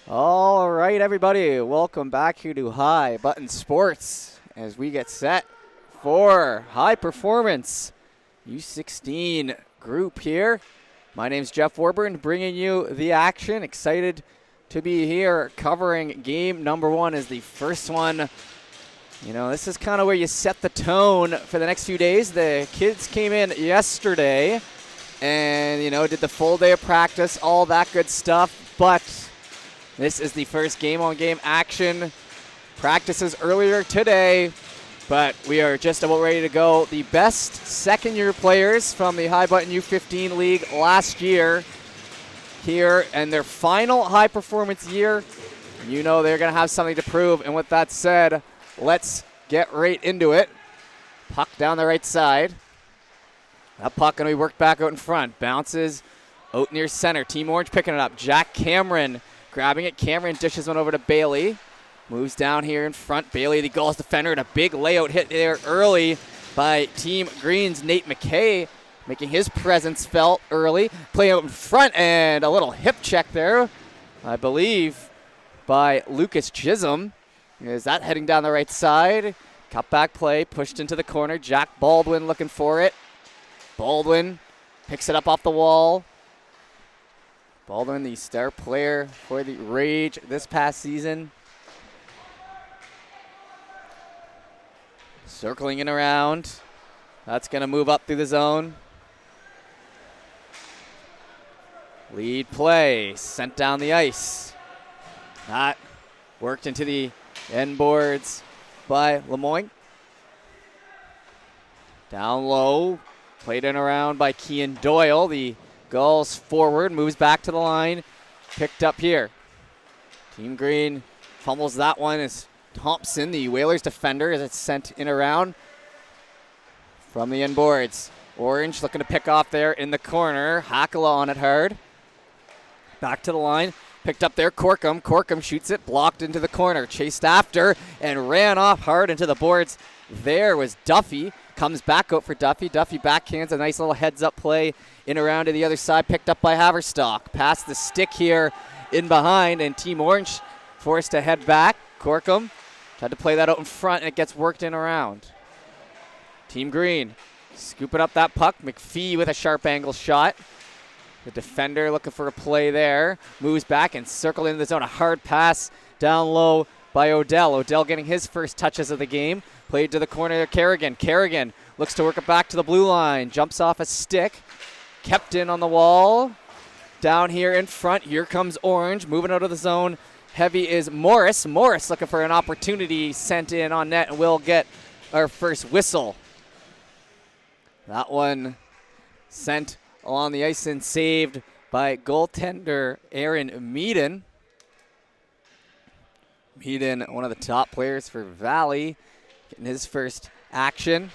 All right, everybody, welcome back here to High Button Sports as we get set for high performance U16 group here. My name's Jeff Warburton, bringing you the action. Excited to be here covering game number one as the first one. You know, this is kind of where you set the tone for the next few days. The kids came in yesterday and, you know, did the full day of practice, all that good stuff, but this is the first game-on-game action. Practices earlier today, but we are just about ready to go. The best second-year players from the High Button U15 League last year here in their final high-performance year. You know they're going to have something to prove, and with that said, let's get right into it. Puck down the right side. That puck going to be worked back out in front. Bounces out near center. Team Orange picking it up. Jack Cameron grabbing it. Cameron dishes one over to Bailey. Moves down here in front. Bailey, the goals defender, and a big layout hit there early by Team Green's Nate McKay, making his presence felt early. Playing out in front, and a little hip check there, I believe, by Lucas Chisholm. Is that heading down the right side? Cutback play, pushed into the corner. Jack Baldwin looking for it. Baldwin picks it up off the wall. Baldwin, the star player for the Rage this past season. Circling in around. That's going to move up through the zone. Lead play, sent down the ice. That worked into the end boards by Lemoyne. Down low, played in around by Kean Doyle. The Gulls forward, moves back to the line, picked up here. Team Green fumbles that one as Thompson, the Whalers defender, as it's sent in around from the end boards. Orange looking to pick off there in the corner. Hakala on it hard. Back to the line, picked up there. Corkum. Corkum shoots it, blocked into the corner. Chased after and ran off hard into the boards. There was Duffy. Comes back out for Duffy. Duffy backhands a nice little heads-up play in around to the other side, picked up by Haverstock. Past the stick here in behind, and Team Orange forced to head back. Corkum tried to play that out in front, and it gets worked in around. Team Green scooping up that puck. McPhee with a sharp angle shot. The defender looking for a play there. Moves back and circled into the zone. A hard pass down low by Odell. Odell getting his first touches of the game. Played to the corner of Kerrigan. Kerrigan looks to work it back to the blue line. Jumps off a stick. Kept in on the wall. Down here in front. Here comes Orange. Moving out of the zone. Heavy is Morris. Morris looking for an opportunity. Sent in on net, and we'll get our first whistle. That one sent along the ice and saved by goaltender Aaron Meaden. Meaden, one of the top players for Valley, getting his first action.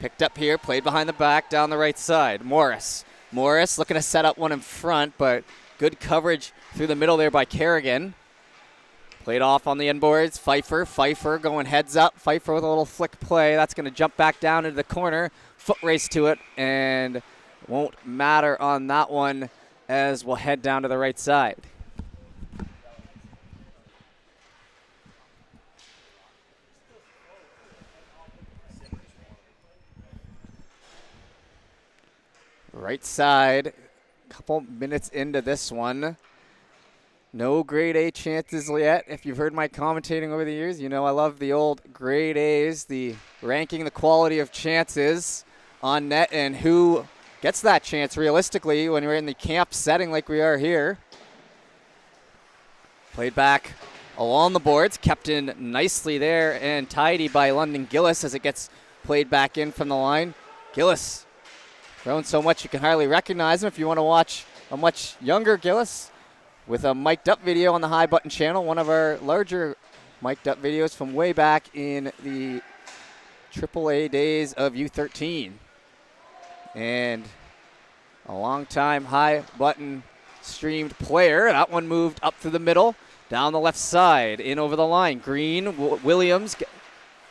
Picked up here, played behind the back, down the right side. Morris looking to set up one in front, but good coverage through the middle there by Kerrigan. Played off on the end boards. Pfeiffer going heads up. Pfeiffer with a little flick play. That's going to jump back down into the corner. Foot race to it, and won't matter on that one as we'll head down to the right side. Right side, couple minutes into this one. No grade A chances yet. If you've heard my commentating over the years, you know I love the old grade A's, the ranking the quality of chances on net and who gets that chance realistically when we're in the camp setting like we are here. Played back along the boards, kept in nicely there and tidy by London Gillis as it gets played back in from the line. Gillis grown so much you can hardly recognize him. If you want to watch a much younger Gillis with a mic'd up video on the High Button channel, one of our larger mic'd up videos from way back in the AAA days of U13. And a long-time High Button streamed player. That one moved up through the middle, down the left side, in over the line. Green, Williams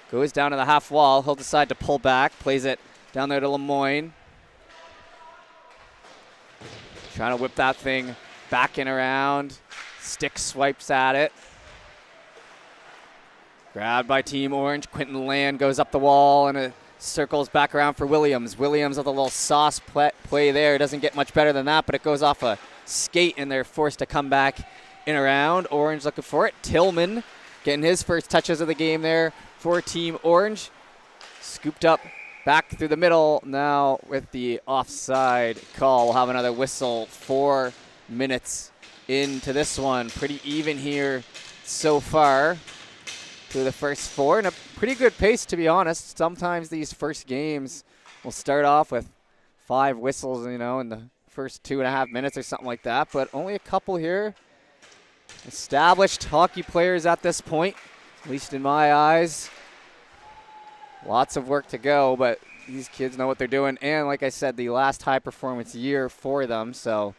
goes down to the half wall. He'll decide to pull back, plays it down there to Lemoyne. Trying to whip that thing back and around. Stick swipes at it. Grabbed by Team Orange. Quentin Land goes up the wall and it circles back around for Williams. Williams with a little sauce play there. Doesn't get much better than that, but it goes off a skate and they're forced to come back in around. Orange looking for it. Tillman getting his first touches of the game there for Team Orange. Scooped up back through the middle. Now with the offside call, we'll have another whistle. 4 minutes into this one. Pretty even here so far through the first 4, and a pretty good pace, to be honest. Sometimes these first games will start off with 5 whistles, in the first 2.5 minutes or something like that, but only a couple here. Established hockey players at this point, at least in my eyes. Lots of work to go, but these kids know what they're doing, and like I said, the last high-performance year for them, so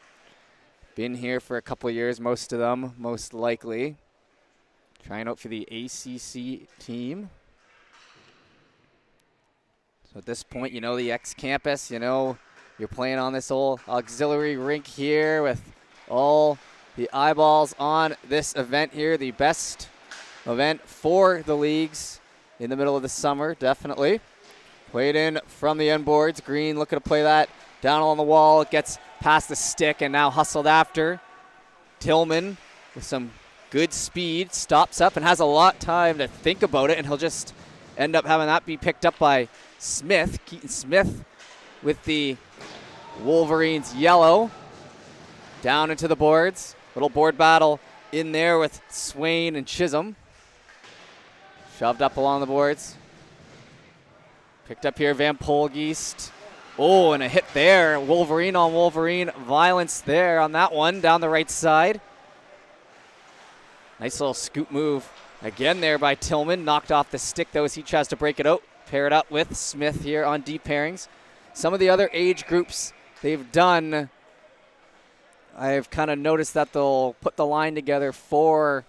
been here for a couple of years, most of them, most likely. Trying out for the ACC team. So at this point, the X-Campus, you're playing on this old auxiliary rink here with all the eyeballs on this event here. The best event for the leagues in the middle of the summer, definitely. Played in from the end boards. Green looking to play that down on the wall. It gets past the stick and now hustled after. Tillman with some good speed, stops up and has a lot of time to think about it, and he'll just end up having that be picked up by Smith. Keaton Smith with the Wolverines yellow. Down into the boards. Little board battle in there with Swain and Chisholm. Shoved up along the boards. Picked up here, Van Polgeest. Oh, and a hit there. Wolverine on Wolverine. Violence there on that one down the right side. Nice little scoop move again there by Tillman. Knocked off the stick though as he tries to break it out. Pair it up with Smith here on deep pairings. Some of the other age groups they've done, I've kind of noticed that they'll put the line together for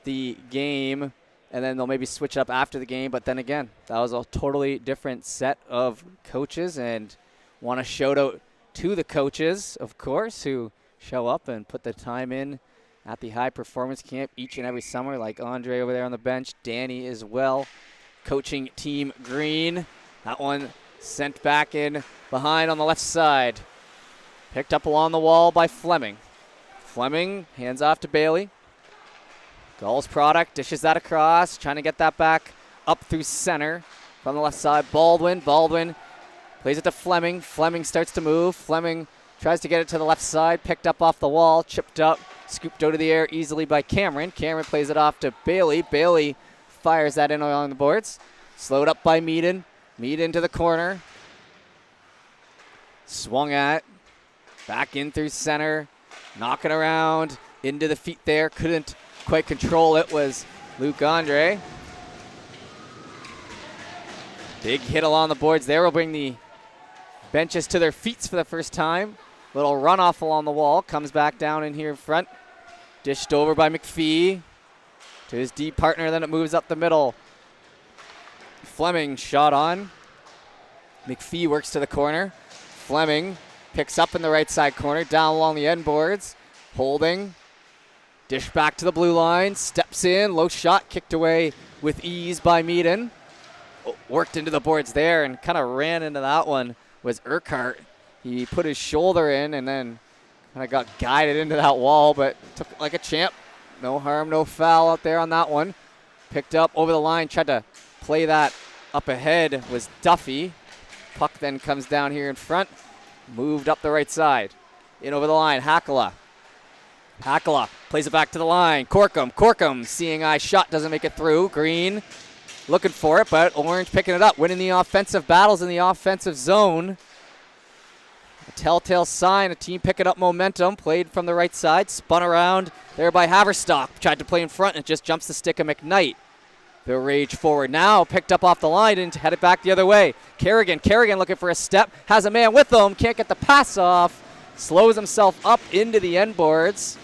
the game and then they'll maybe switch up after the game. But then again, that was a totally different set of coaches, and want to shout out to the coaches, of course, who show up and put the time in at the high performance camp each and every summer, like Andre over there on the bench, Danny as well, coaching Team Green. That one sent back in behind on the left side. Picked up along the wall by Fleming. Fleming hands off to Bailey. Gulls product, dishes that across, trying to get that back up through center from the left side. Baldwin plays it to Fleming. Fleming starts to move. Fleming tries to get it to the left side, picked up off the wall, chipped up, scooped out of the air easily by Cameron. Cameron plays it off to Bailey. Bailey fires that in along the boards. Slowed up by Meaden. Meaden to the corner. Swung at. Back in through center. Knocking around into the feet there. Couldn't quite control it, was Luke Andre. Big hit along the boards there will bring the benches to their feet for the first time. Little runoff along the wall. Comes back down in here in front. Dished over by McPhee to his D partner. Then it moves up the middle. Fleming shot on. McPhee works to the corner. Fleming picks up in the right side corner. Down along the end boards. Holding. Dish back to the blue line. Steps in. Low shot. Kicked away with ease by Meaden. Worked into the boards there and kind of ran into that one was Urquhart. He put his shoulder in and then kind of got guided into that wall, but took it like a champ. No harm, no foul out there on that one. Picked up over the line, tried to play that up ahead, was Duffy. Puck then comes down here in front, moved up the right side. In over the line, Hakala. Hakala plays it back to the line. Corkum, seeing eye shot, doesn't make it through. Green looking for it, but Orange picking it up, winning the offensive battles in the offensive zone. A telltale sign, a team picking up momentum. Played from the right side, spun around there by Haverstock. Tried to play in front and just jumps the stick of McKnight. The rage forward now, picked up off the line and headed back the other way. Kerrigan looking for a step, has a man with him, can't get the pass off. Slows himself up into the end boards.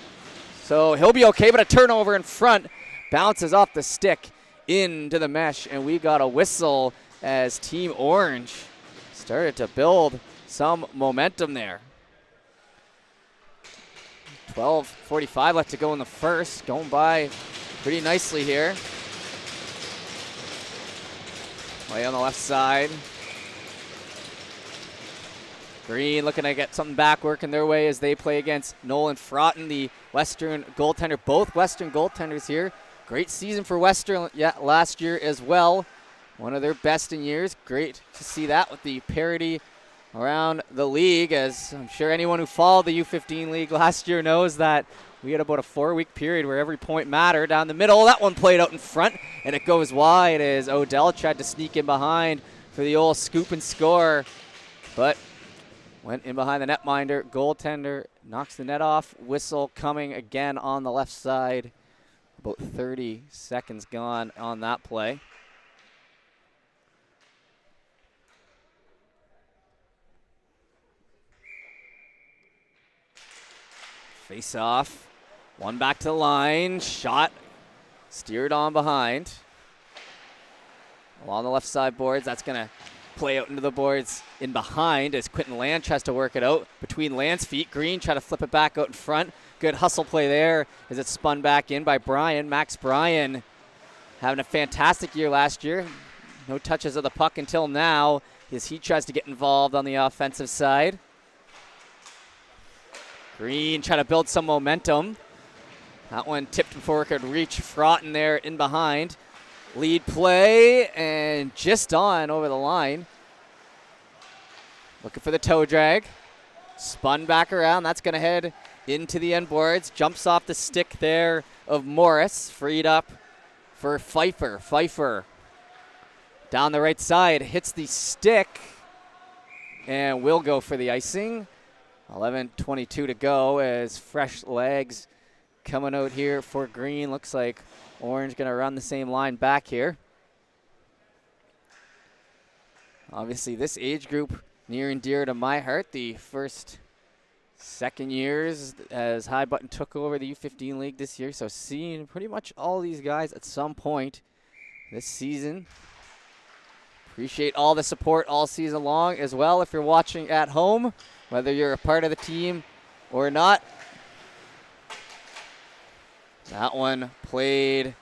So he'll be okay, but a turnover in front. Bounces off the stick into the mesh, and we got a whistle as Team Orange started to build some momentum there. 12:45 left to go in the first. Going by pretty nicely here. Play on the left side. Green looking to get something back, working their way as they play against Nolan Frotton, the Western goaltender. Both Western goaltenders here. Great season for Western last year as well. One of their best in years. Great to see that with the parity around the league, as I'm sure anyone who followed the U15 league last year knows that we had about a 4-week period where every point mattered. Down the middle, that one played out in front, and it goes wide as Odell tried to sneak in behind for the old scoop and score, but went in behind the netminder. Goaltender knocks the net off. Whistle coming again on the left side. About 30 seconds gone on that play. Face off. One back to the line. Shot. Steered on behind. Along the left side boards. That's going to play out into the boards in behind as Quentin Land tries to work it out between Land's feet. Green try to flip it back out in front. Good hustle play there as it's spun back in by Bryan. Max Bryan having a fantastic year last year. No touches of the puck until now as he tries to get involved on the offensive side. Green trying to build some momentum. That one tipped before it could reach Frotton there in behind. Lead play and just on over the line. Looking for the toe drag. Spun back around. That's going to head into the end boards. Jumps off the stick there of Morris. Freed up for Pfeiffer. Pfeiffer down the right side. Hits the stick and will go for the icing. 11:22 to go as fresh legs coming out here for Green. Looks like Orange going to run the same line back here. Obviously, this age group near and dear to my heart. The second years as High Button took over the U15 league this year. So seeing pretty much all these guys at some point this season. Appreciate all the support all season long as well. If you're watching at home, whether you're a part of the team or not. That one played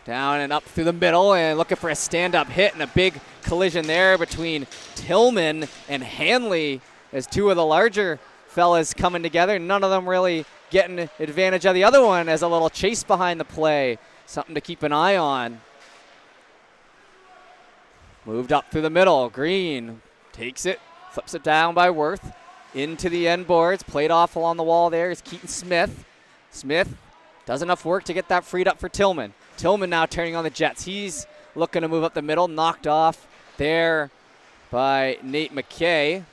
down and up through the middle and looking for a stand-up hit and a big collision there between Tillman and Hanley as two of the larger fellas coming together. None of them really getting advantage of the other one as a little chase behind the play. Something to keep an eye on. Moved up through the middle. Green takes it, flips it down by Worth. Into the end boards. Played off along the wall there is Keaton Smith. Smith does enough work to get that freed up for Tillman. Tillman now turning on the Jets. He's looking to move up the middle. Knocked off there by Nate McKay.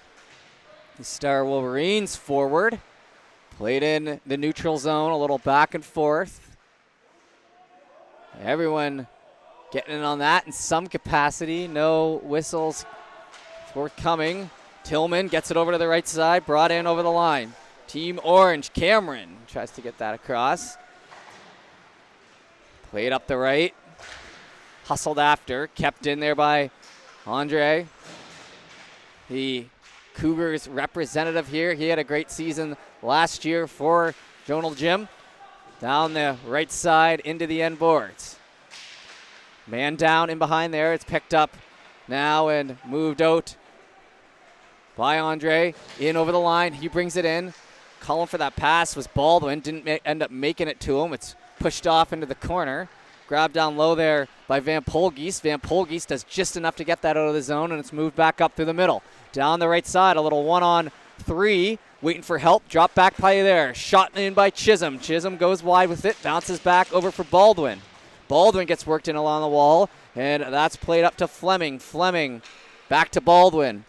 The Star Wolverines forward. Played in the neutral zone. A little back and forth. Everyone getting in on that in some capacity. No whistles forthcoming. Tillman gets it over to the right side, brought in over the line. Team Orange, Cameron tries to get that across. Played up the right. Hustled after, kept in there by Andre. The Cougars representative here. He had a great season last year for Jonal Gym. Down the right side into the end boards. Man down in behind there. It's picked up now and moved out by Andre, in over the line. He brings it in. Calling for that pass was Baldwin. Didn't end up making it to him. It's pushed off into the corner. Grabbed down low there by Van Polgeest. Van Polgeest does just enough to get that out of the zone, and it's moved back up through the middle. Down the right side, a little 1-on-3. Waiting for help. Drop back play there. Shot in by Chisholm. Chisholm goes wide with it. Bounces back over for Baldwin. Baldwin gets worked in along the wall, and that's played up to Fleming. Fleming back to Baldwin.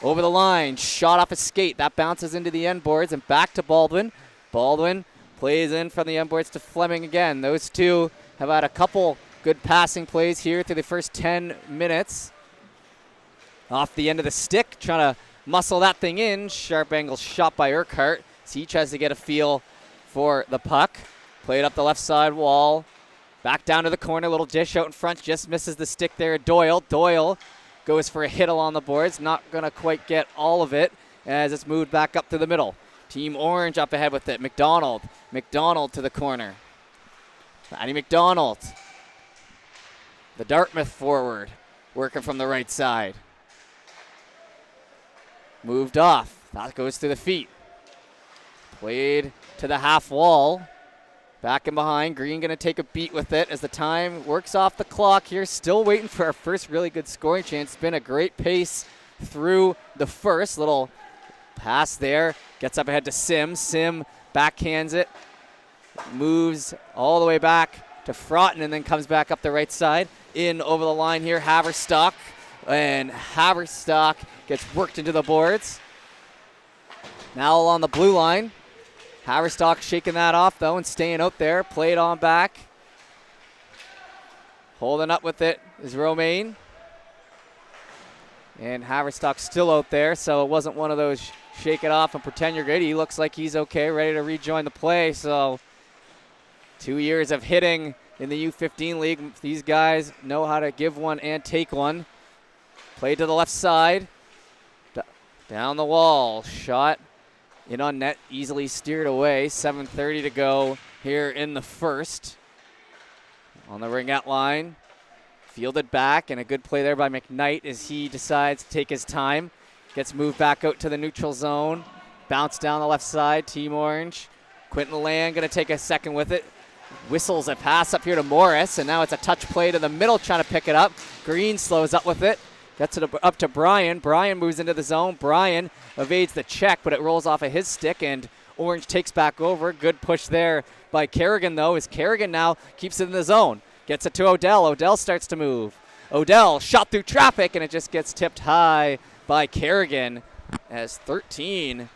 Over the line, shot off a skate. That bounces into the end boards and back to Baldwin. Baldwin plays in from the end boards to Fleming again. Those two have had a couple good passing plays here through the first 10 minutes. Off the end of the stick, trying to muscle that thing in. Sharp angle shot by Urquhart. So he tries to get a feel for the puck. Played up the left side wall. Back down to the corner. Little dish out in front. Just misses the stick there. Doyle. Doyle goes for a hit along the boards. Not going to quite get all of it as it's moved back up to the middle. Team Orange up ahead with it. McDonald. McDonald to the corner. Matty McDonald. The Dartmouth forward working from the right side. Moved off. That goes through the feet. Played to the half wall. Back and behind. Green going to take a beat with it as the time works off the clock here. Still waiting for our first really good scoring chance. It's been a great pace through the first. Little pass there. Gets up ahead to Sim. Sim backhands it. Moves all the way back to Frotton and then comes back up the right side. In over the line here, Haverstock. And Haverstock gets worked into the boards. Now along the blue line. Haverstock shaking that off, though, and staying out there. Played on back. Holding up with it is Romaine. And Haverstock still out there, so it wasn't one of those shake it off and pretend you're good. He looks like he's okay, ready to rejoin the play. So 2 years of hitting in the U15 league. These guys know how to give one and take one. Played to the left side. Down the wall. Shot in on net, easily steered away. 7:30 to go here in the first. On the ringette line. Fielded back, and a good play there by McKnight as he decides to take his time. Gets moved back out to the neutral zone. Bounce down the left side, Team Orange. Quentin Land going to take a second with it. Whistles a pass up here to Morris, and now it's a touch play to the middle, trying to pick it up. Green slows up with it. Gets it up to Brian. Brian moves into the zone. Brian evades the check, but it rolls off of his stick, and Orange takes back over. Good push there by Kerrigan, though, as Kerrigan now keeps it in the zone. Gets it to Odell. Odell starts to move. Odell shot through traffic, and it just gets tipped high by Kerrigan, as 13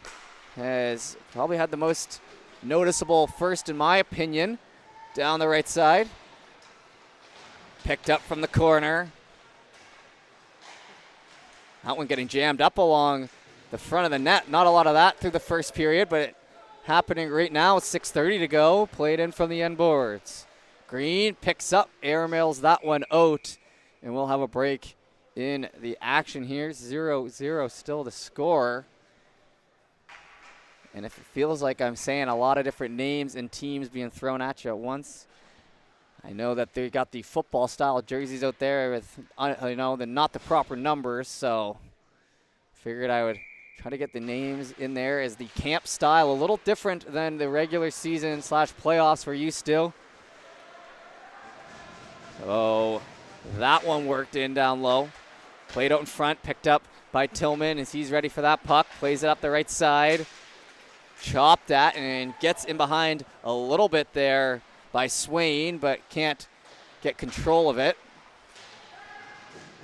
has probably had the most noticeable first, in my opinion, down the right side. Picked up from the corner. That one getting jammed up along the front of the net. Not a lot of that through the first period, but it happening right now with 6:30 to go. Played in from the end boards. Green picks up, airmails that one out, and we'll have a break in the action here. 0-0 still to score. And if it feels like I'm saying a lot of different names and teams being thrown at you at once, I know that they got the football style jerseys out there with, not the proper numbers, so figured I would try to get the names in there, as the camp style a little different than the regular season / playoffs we're used to. So that one worked in down low. Played out in front, picked up by Tillman as he's ready for that puck. Plays it up the right side. Chopped at and gets in behind a little bit there by Swain, but can't get control of it.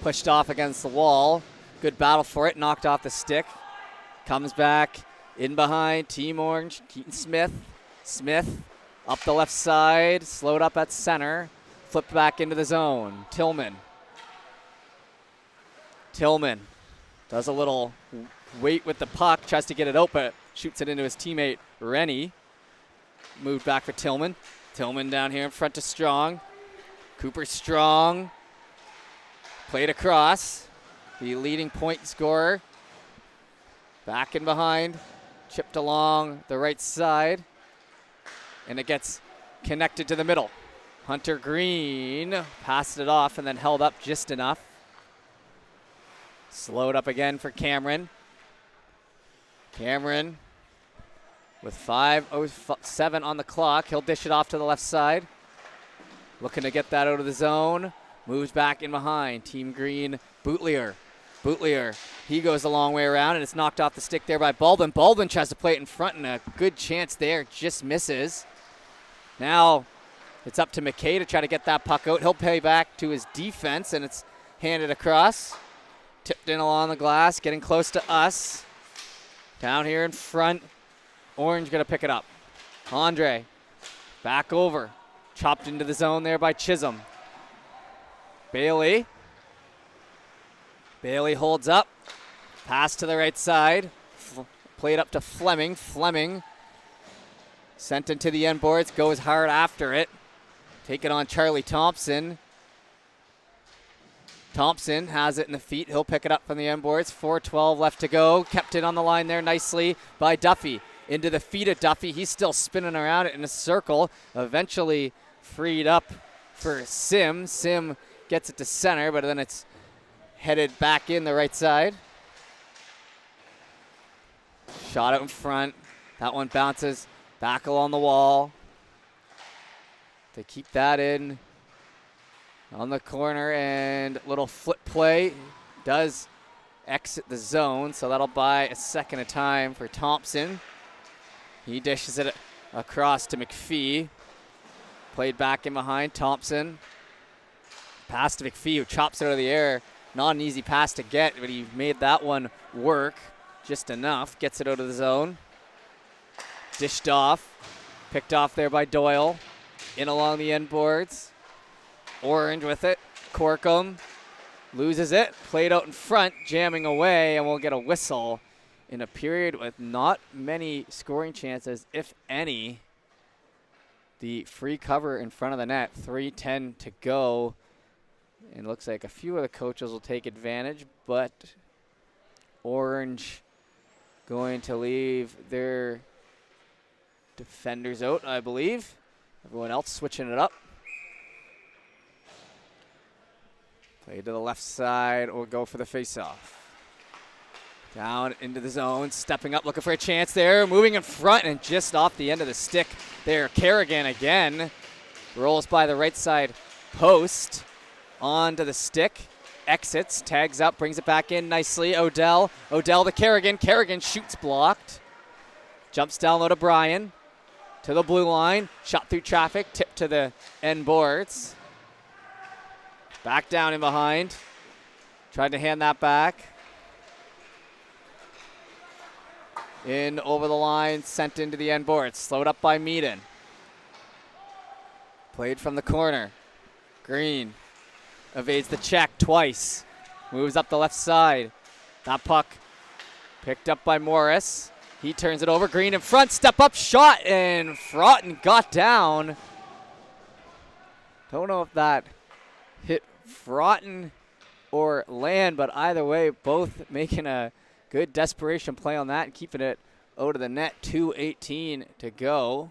Pushed off against the wall. Good battle for it. Knocked off the stick. Comes back in behind. Team Orange. Keaton Smith. Smith up the left side. Slowed up at center. Flipped back into the zone. Tillman. Tillman does a little wait with the puck. Tries to get it out, but shoots it into his teammate, Rennie. Moved back for Tillman. Tillman down here in front to Strong. Cooper Strong. Played across. The leading point scorer. Back in behind. Chipped along the right side. And it gets connected to the middle. Hunter Green passed it off and then held up just enough. Slowed up again for Cameron. Cameron with 5:07 on the clock. He'll dish it off to the left side. Looking to get that out of the zone. Moves back in behind. Team Green, Bootlier. Bootlier, he goes a long way around, and it's knocked off the stick there by Baldwin. Baldwin tries to play it in front, and a good chance there. Just misses. Now it's up to McKay to try to get that puck out. He'll pay back to his defense, and it's handed across. Tipped in along the glass, getting close to us. Down here in front, Orange going to pick it up. Andre, back over. Chopped into the zone there by Chisholm. Bailey. Bailey holds up. Pass to the right side. Played up to Fleming. Fleming sent into the end boards. Goes hard after it. Taking on Charlie Thompson. Thompson has it in the feet. He'll pick it up from the end boards. 4:12 left to go. Kept it on the line there nicely by Duffy. into the feet of Duffy. He's still spinning around it in a circle. Eventually freed up for Sim. Sim gets it to center, but then it's headed back in the right side. Shot out in front. That one bounces back along the wall. They keep that in on the corner, and little flip play does exit the zone, so that'll buy a second of time for Thompson. He dishes it across to McPhee. Played back in behind Thompson. Pass to McPhee, who chops it out of the air. Not an easy pass to get, but he made that one work just enough. Gets it out of the zone. Dished off. Picked off there by Doyle. In along the end boards. Orange with it. Corkum loses it. Played out in front, jamming away, and we'll get a whistle in a period with not many scoring chances, if any. The free cover in front of the net. 3:10 to go. And looks like a few of the coaches will take advantage, but Orange going to leave their defenders out, I believe. Everyone else switching it up. Play to the left side or go for the face-off. Down into the zone, stepping up, looking for a chance there. Moving in front and just off the end of the stick there. Kerrigan again rolls by the right side post. Onto the stick. Exits, tags up, brings it back in nicely. Odell to Kerrigan. Kerrigan shoots blocked. Jumps down low to Bryan. To the blue line. Shot through traffic. Tip to the end boards. Back down in behind. Tried to hand that back. In over the line. Sent into the end boards. Slowed up by Meaden. Played from the corner. Green evades the check twice. Moves up the left side. That puck picked up by Morris. He turns it over. Green in front. Step up shot. And Fraughton got down. Don't know if that hit Fraughton or Land, but either way, both making a good desperation play on that and keeping it out of the net. 2:18 to go.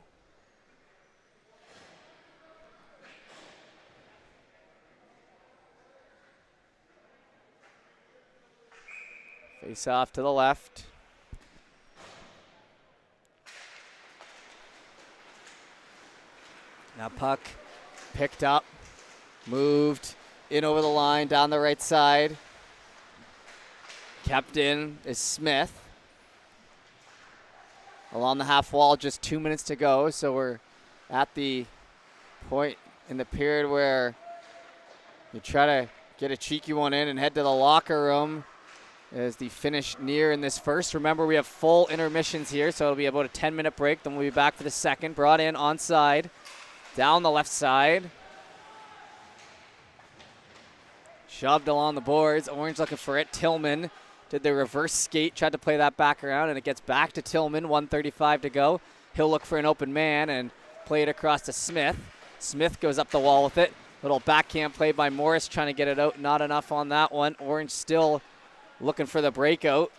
Face off to the left. Now puck picked up, moved in over the line down the right side. Kept in is Smith. Along the half wall, just 2 minutes to go, so we're at the point in the period where you try to get a cheeky one in and head to the locker room. As the finish near in this first. Remember, we have full intermissions here, so it'll be about a 10-minute break. Then we'll be back for the second. Brought in onside. Down the left side. Shoved along the boards. Orange looking for it. Tillman did the reverse skate. Tried to play that back around, and it gets back to Tillman. 1:35 to go. He'll look for an open man and play it across to Smith. Smith goes up the wall with it. Little backhand play by Morris trying to get it out. Not enough on that one. Orange still looking for the breakout.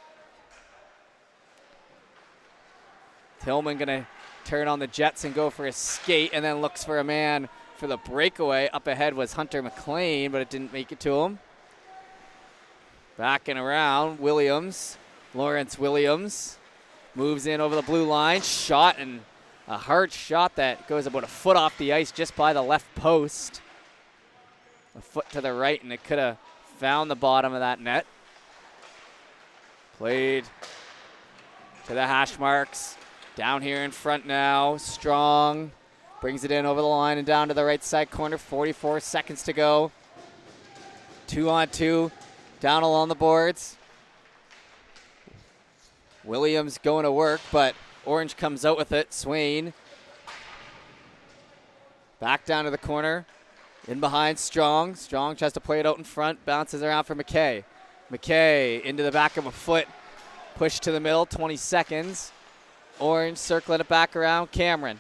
Tillman going to turn on the Jets and go for a skate, and then looks for a man for the breakaway. Up ahead was Hunter McLean, but it didn't make it to him. Back and around, Williams. Lawrence Williams moves in over the blue line. Shot, and a hard shot that goes about a foot off the ice just by the left post. A foot to the right, and it could have found the bottom of that net. Played to the hash marks. Down here in front now. Strong brings it in over the line and down to the right side corner. 44 seconds to go. 2-on-2. Down along the boards. Williams going to work, but Orange comes out with it. Swain. Back down to the corner. In behind Strong. Strong tries to play it out in front. Bounces around for McKay. McKay into the back of a foot. Push to the middle, 20 seconds. Orange circling it back around. Cameron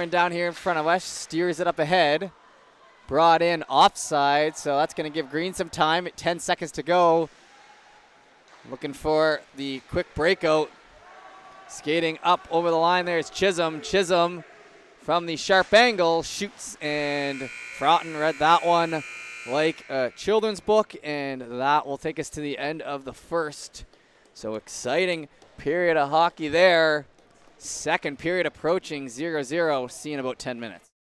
down here in front of us. Steers it up ahead. Brought in offside, so that's going to give Green some time. 10 seconds to go. Looking for the quick breakout. Skating up over the line there is Chisholm. Chisholm from the sharp angle shoots, and Broughton read that one like a children's book, and that will take us to the end of the first. So exciting period of hockey there. Second period approaching 0-0. See in about 10 minutes.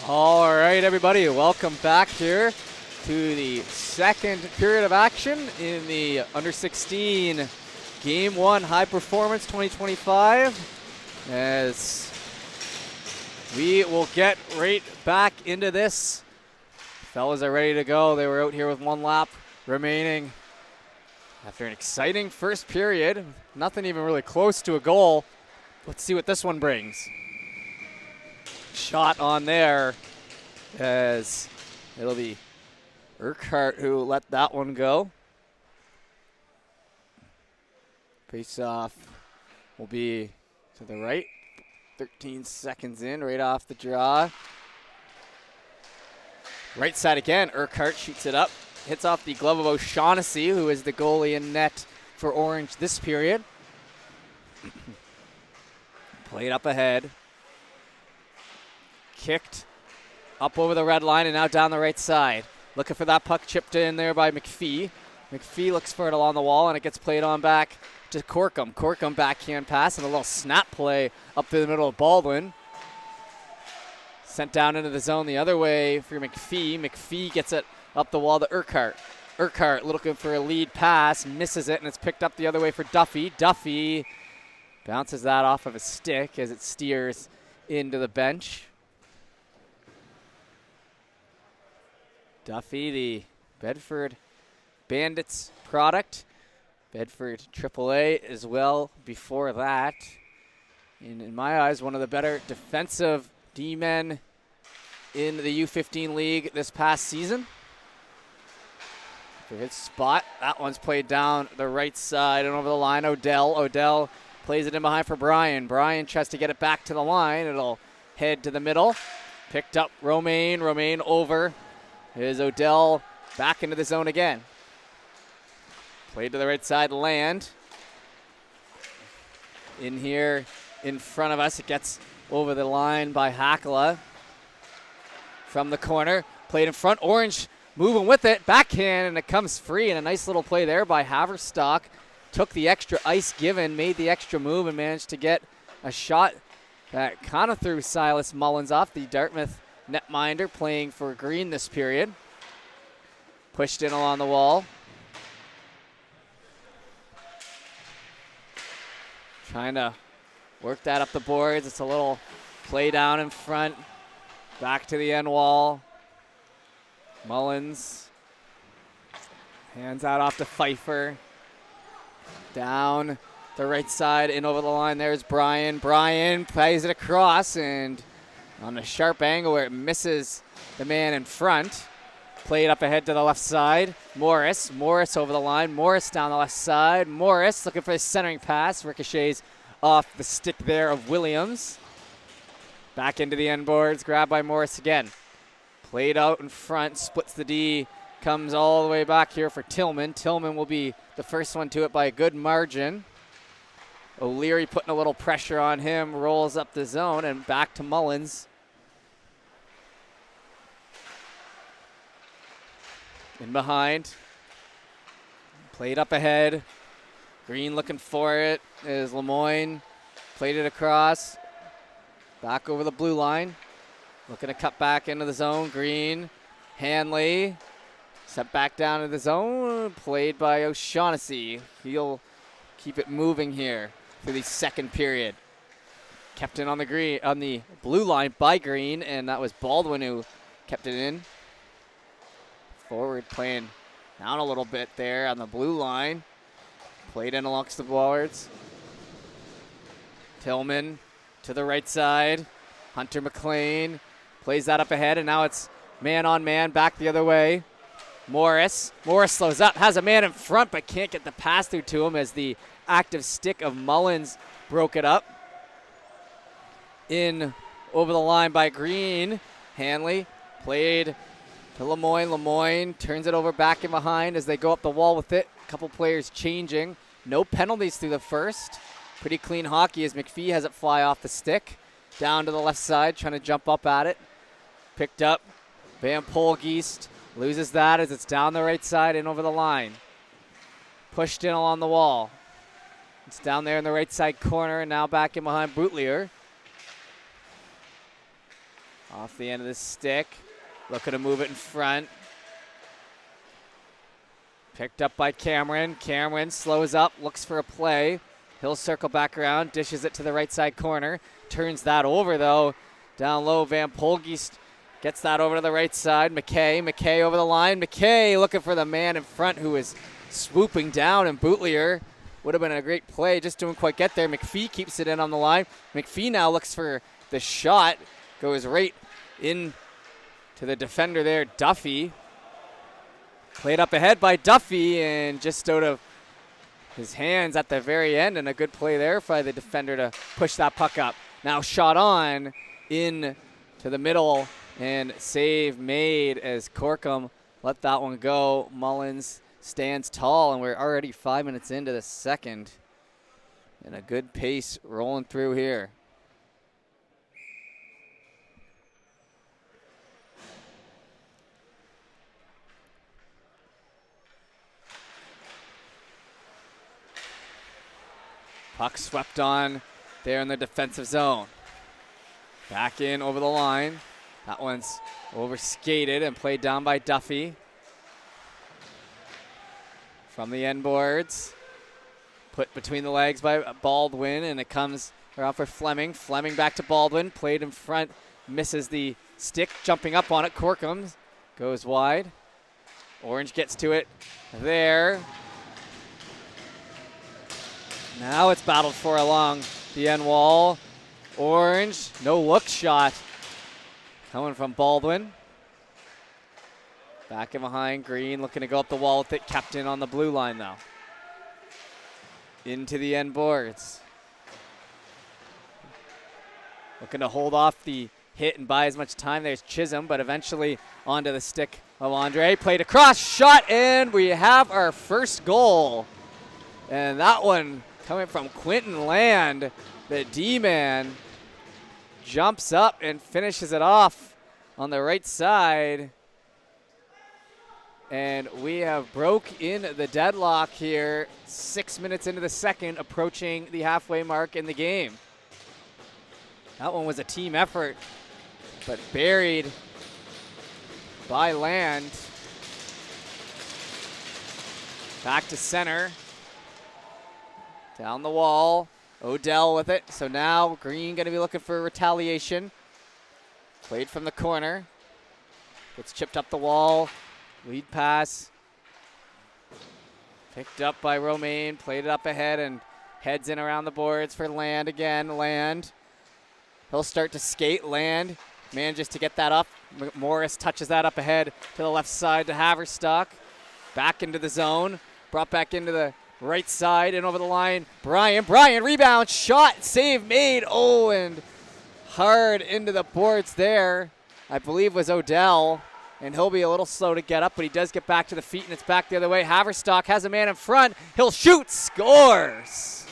All right, everybody, welcome back here to the second period of action in the under 16 Game 1 High Performance 2025. As we will get right back into this. Fellas are ready to go. They were out here with 1 lap remaining after an exciting first period. Nothing even really close to a goal. Let's see what this one brings. Shot on there, as it'll be Urquhart who let that one go. Face off will be to the right. 13 seconds in, right off the draw. Right side again, Urquhart shoots it up. Hits off the glove of O'Shaughnessy, who is the goalie in net for Orange this period. Played up ahead. Kicked up over the red line and now down the right side. Looking for that puck chipped in there by McPhee. McPhee looks for it along the wall and it gets played on back to Corkum. Corkum backhand pass and a little snap play up through the middle of Baldwin. Sent down into the zone the other way for McPhee. McPhee gets it up the wall to Urquhart. Urquhart looking for a lead pass, misses it, and it's picked up the other way for Duffy. Duffy bounces that off of a stick as it steers into the bench. Duffy, the Bedford Bandits product. Bedford AAA as well before that. And in my eyes, one of the better defensive D-men in the U15 league this past season. For his spot, that one's played down the right side and over the line. Odell plays it in behind for Brian. Brian tries to get it back to the line. It'll head to the middle. Picked up Romaine. Romaine over. Here's Odell back into the zone again. Played to the right side, Land. In here in front of us, it gets over the line by Hakala. From the corner, played in front, Orange moving with it, backhand, and it comes free, and a nice little play there by Haverstock. Took the extra ice given, made the extra move, and managed to get a shot that kind of threw Silas Mullins off, the Dartmouth netminder playing for Green this period. Pushed in along the wall. Trying to work that up the boards. It's a little play down in front. Back to the end wall. Mullins. Hands out off to Pfeiffer. Down the right side and over the line. There's Brian. Brian plays it across and on a sharp angle where it misses the man in front. Played up ahead to the left side. Morris over the line. Morris down the left side. Morris looking for the centering pass. Ricochets off the stick there of Williams. Back into the end boards. Grabbed by Morris again. Played out in front. Splits the D. Comes all the way back here for Tillman. Tillman will be the first one to it by a good margin. O'Leary putting a little pressure on him. Rolls up the zone and back to Mullins. In behind. Played up ahead. Green looking for it is Lemoyne. Played it across. Back over the blue line. Looking to cut back into the zone. Green. Hanley. Set back down to the zone. Played by O'Shaughnessy. He'll keep it moving here for the second period. Kept in on the blue line by Green, and that was Baldwin who kept it in. Forward playing down a little bit there on the blue line. Played in amongst the boards. Tillman to the right side. Hunter McLean plays that up ahead, and now it's man on man back the other way. Morris slows up, has a man in front, but can't get the pass through to him as the active stick of Mullins broke it up. In over the line by Green. Hanley played to Lemoyne. Lemoyne turns it over back in behind as they go up the wall with it. A couple players changing. No penalties through the first. Pretty clean hockey as McPhee has it fly off the stick. Down to the left side, trying to jump up at it. Picked up. Van Polgeest loses that as it's down the right side and over the line. Pushed in along the wall. It's down there in the right side corner and now back in behind Boutlier. Off the end of the stick. Looking to move it in front. Picked up by Cameron. Cameron slows up, looks for a play. He'll circle back around, dishes it to the right side corner. Turns that over, though. Down low, Van Polgeest gets that over to the right side. McKay over the line. McKay looking for the man in front who is swooping down, and Bootlier would have been a great play, just didn't quite get there. McPhee keeps it in on the line. McPhee now looks for the shot. Goes right in to the defender there, Duffy. Played up ahead by Duffy and just out of his hands at the very end, and a good play there by the defender to push that puck up. Now shot on in to the middle, and save made as Corkum let that one go. Mullins stands tall, and we're already 5 minutes into the second. And a good pace rolling through here. Puck swept on there in the defensive zone. Back in over the line. That one's over skated and played down by Duffy. From the end boards. Put between the legs by Baldwin, and it comes around for Fleming. Fleming back to Baldwin. Played in front. Misses the stick. Jumping up on it. Corkum goes wide. Orange gets to it there. Now it's battled for along the end wall. Orange, no look shot coming from Baldwin. Back in behind, Green looking to go up the wall with it. Kept in on the blue line though. Into the end boards. Looking to hold off the hit and buy as much time. There's Chisholm, but eventually onto the stick of Andre. Played across, shot, and we have our first goal. And that one coming from Quentin Land, the D-man, jumps up and finishes it off on the right side. And we have broke in the deadlock here, 6 minutes into the second, approaching the halfway mark in the game. That one was a team effort, but buried by Land. Back to center. Down the wall, Odell with it. So now Green going to be looking for retaliation. Played from the corner. Gets chipped up the wall. Lead pass. Picked up by Romaine. Played it up ahead and heads in around the boards for Land again. Land. He'll start to skate. Land manages to get that up. Morris touches that up ahead to the left side to Haverstock. Back into the zone. Brought back into the right side and over the line. Brian rebound, shot, save made. Oh, and hard into the boards there. I believe was Odell. And he'll be a little slow to get up, but he does get back to the feet, and it's back the other way. Haverstock has a man in front. He'll shoot, scores.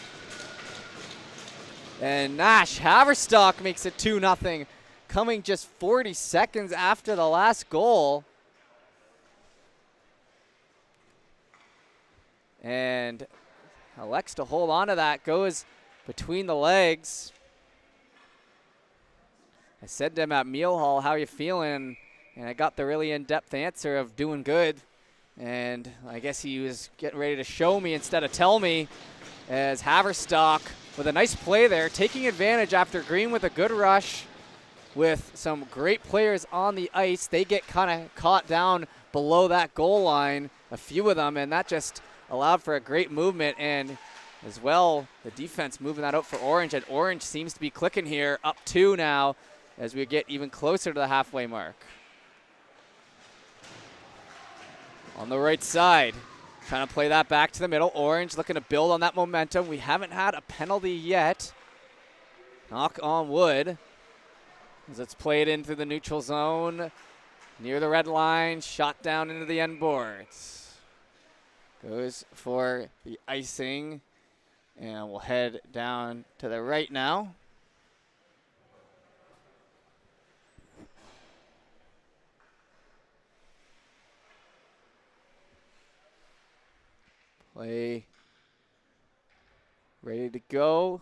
And Nash Haverstock makes it 2-0, coming just 40 seconds after the last goal. And elects to hold on to that, goes between the legs. I said to him at meal hall, how are you feeling? And I got the really in-depth answer of doing good. And I guess he was getting ready to show me instead of tell me, as Haverstock with a nice play there, taking advantage after Green with a good rush with some great players on the ice. They get kind of caught down below that goal line, a few of them, and that just allowed for a great movement. And as well, the defense moving that out for Orange, and Orange seems to be clicking here, up 2 now as we get even closer to the halfway mark. On the right side, trying to play that back to the middle. Orange looking to build on that momentum. We haven't had a penalty yet. Knock on wood. As it's played in through the neutral zone. Near the red line, shot down into the end boards. Goes for the icing. And we'll head down to the right now. Play ready to go.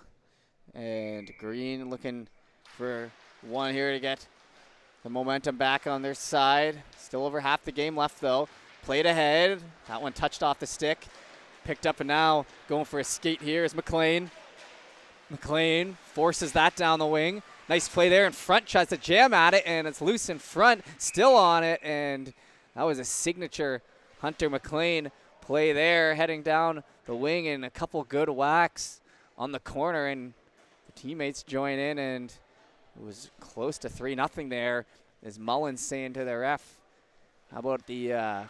And Green looking for one here to get The momentum back on their side. Still over half the game left, though. Played ahead. That one touched off the stick. Picked up, and now going for a skate here is McLean. McLean forces that down the wing. Nice play there in front. Tries to jam at it, and it's loose in front. Still on it, and that was a signature Hunter McLean play there. Heading down the wing, and a couple good whacks on the corner, and the teammates join in, and it was close to 3-0 there. As Mullins saying to the ref, how about the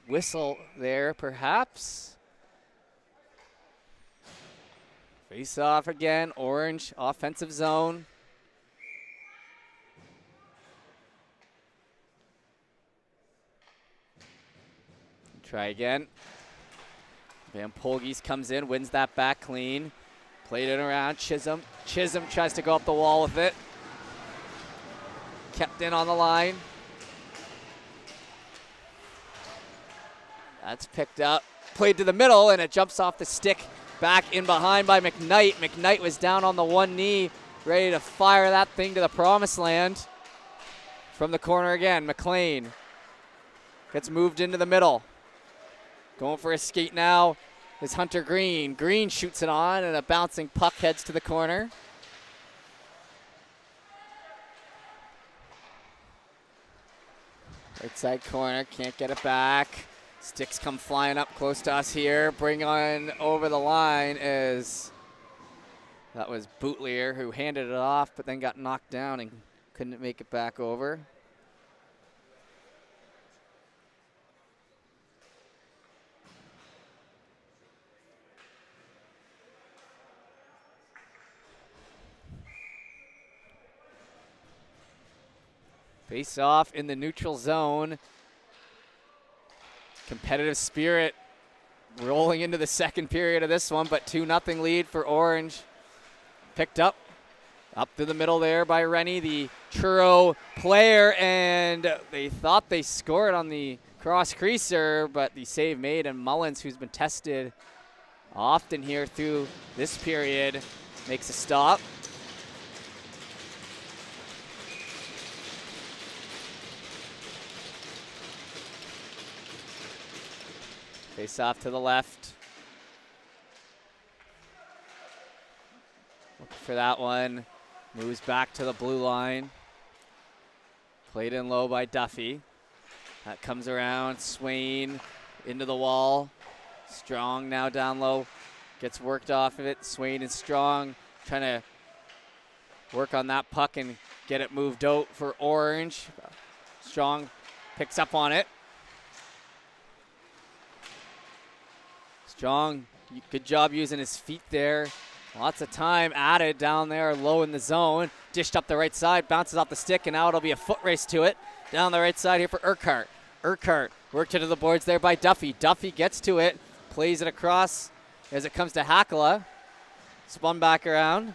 whistle there, perhaps? Face off again, Orange, offensive zone. Try again. Van Polges comes in, wins that back clean. Played it around Chisholm. Chisholm tries to go up the wall with it. Kept in on the line. That's picked up. Played to the middle, and it jumps off the stick. Back in behind by McKnight. McKnight was down on the one knee, ready to fire that thing to the promised land. From the corner again, McLean gets moved into the middle. Going for a skate now is Hunter Green. Green shoots it on, and a bouncing puck heads to the corner. Right side corner, can't get it back. Sticks come flying up close to us here. Bring on over the line as that was Bootlier who handed it off, but then got knocked down and couldn't make it back over. Face off in the neutral zone. Competitive spirit rolling into the second period of this one, but 2-0 lead for Orange. Picked up through the middle there by Rennie, the Truro player, and they thought they scored on the cross creaser, but the save made, and Mullins, who's been tested often here through this period, makes a stop. Face off to the left. Looking for that one. Moves back to the blue line. Played in low by Duffy. That comes around. Swain into the wall. Strong now down low. Gets worked off of it. Swain and Strong trying to work on that puck and get it moved out for Orange. Strong picks up on it. Strong, good job using his feet there. Lots of time added down there low in the zone. Dished up the right side, bounces off the stick, and now it'll be a foot race to it. Down the right side here for Urquhart. Urquhart worked into the boards there by Duffy. Duffy gets to it, plays it across as it comes to Hackala. Spun back around.